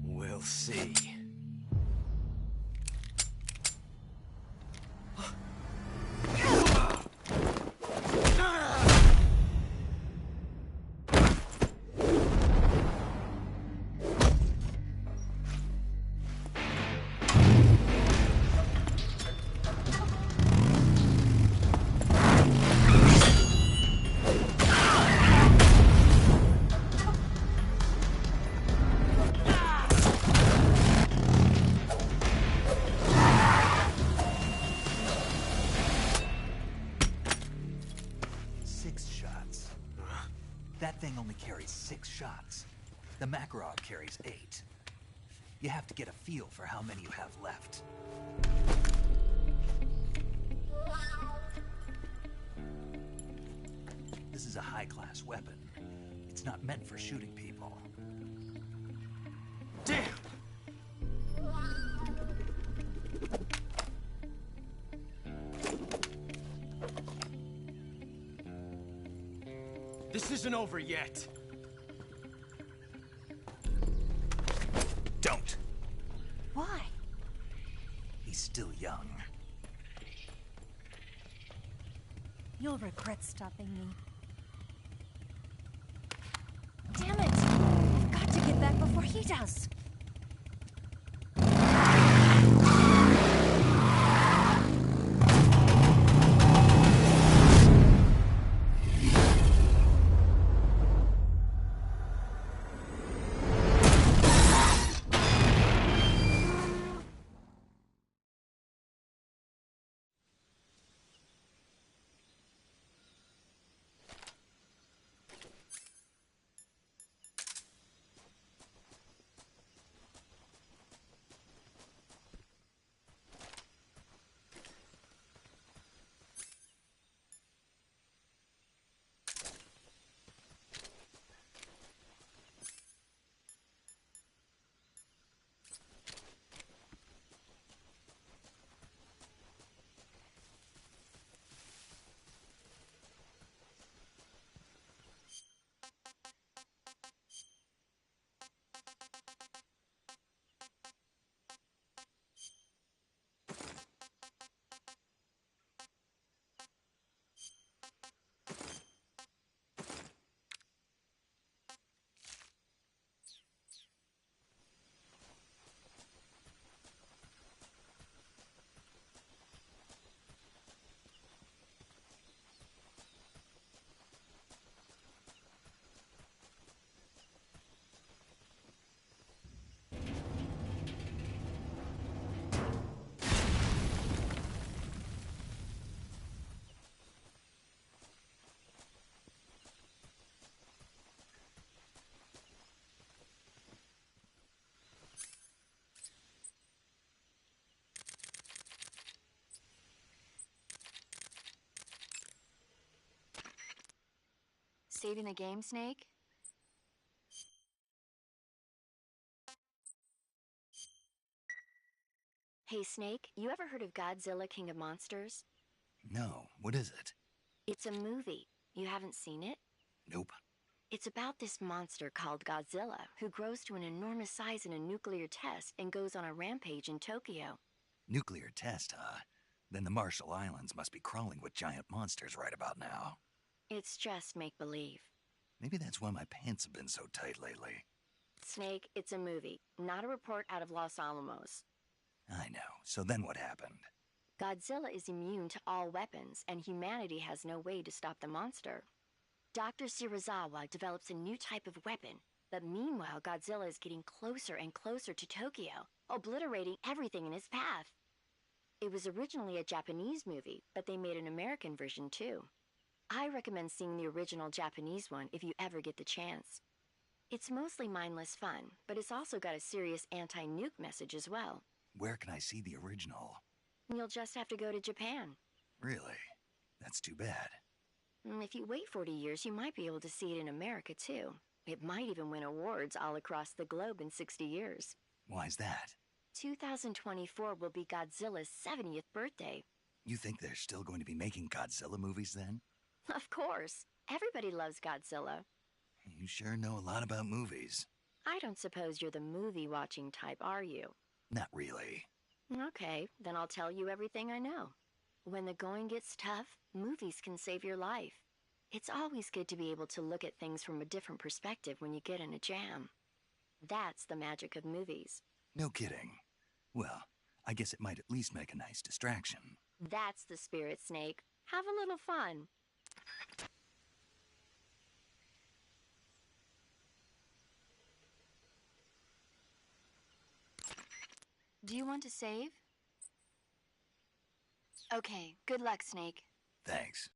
Will We'll see. That thing only carries 6 shots. The Makarov carries 8. You have to get a feel for how many you have left. This is a high-class weapon. It's not meant for shooting people. Damn! This isn't over yet. Don't. Why? He's still young. You'll regret stopping me. Damn it! I've got to get back before he does. Saving the game, Snake? Hey, Snake, you ever heard of Godzilla, King of Monsters? No, what is it? It's a movie. You haven't seen it? Nope. It's about this monster called Godzilla, who grows to an enormous size in a nuclear test and goes on a rampage in Tokyo. Nuclear test, huh? Then the Marshall Islands must be crawling with giant monsters right about now. It's just make-believe. Maybe that's why my pants have been so tight lately. Snake, it's a movie, not a report out of Los Alamos. I know. So then what happened? Godzilla is immune to all weapons, and humanity has no way to stop the monster. Dr. Shirazawa develops a new type of weapon, but meanwhile Godzilla is getting closer and closer to Tokyo, obliterating everything in his path. It was originally a Japanese movie, but they made an American version too. I recommend seeing the original Japanese one if you ever get the chance. It's mostly mindless fun, but it's also got a serious anti-nuke message as well. Where can I see the original? You'll just have to go to Japan. Really? That's too bad. If you wait 40 years, you might be able to see it in America too. It might even win awards all across the globe in 60 years. Why's that? 2024 will be Godzilla's 70th birthday. You think they're still going to be making Godzilla movies then? Of course. Everybody loves Godzilla. You sure know a lot about movies. I don't suppose you're the movie-watching type, are you? Not really. Okay, then I'll tell you everything I know. When the going gets tough, movies can save your life. It's always good to be able to look at things from a different perspective when you get in a jam. That's the magic of movies. No kidding. Well, I guess it might at least make a nice distraction. That's the spirit, Snake. Have a little fun. Do you want to save? Okay, good luck, Snake. Thanks.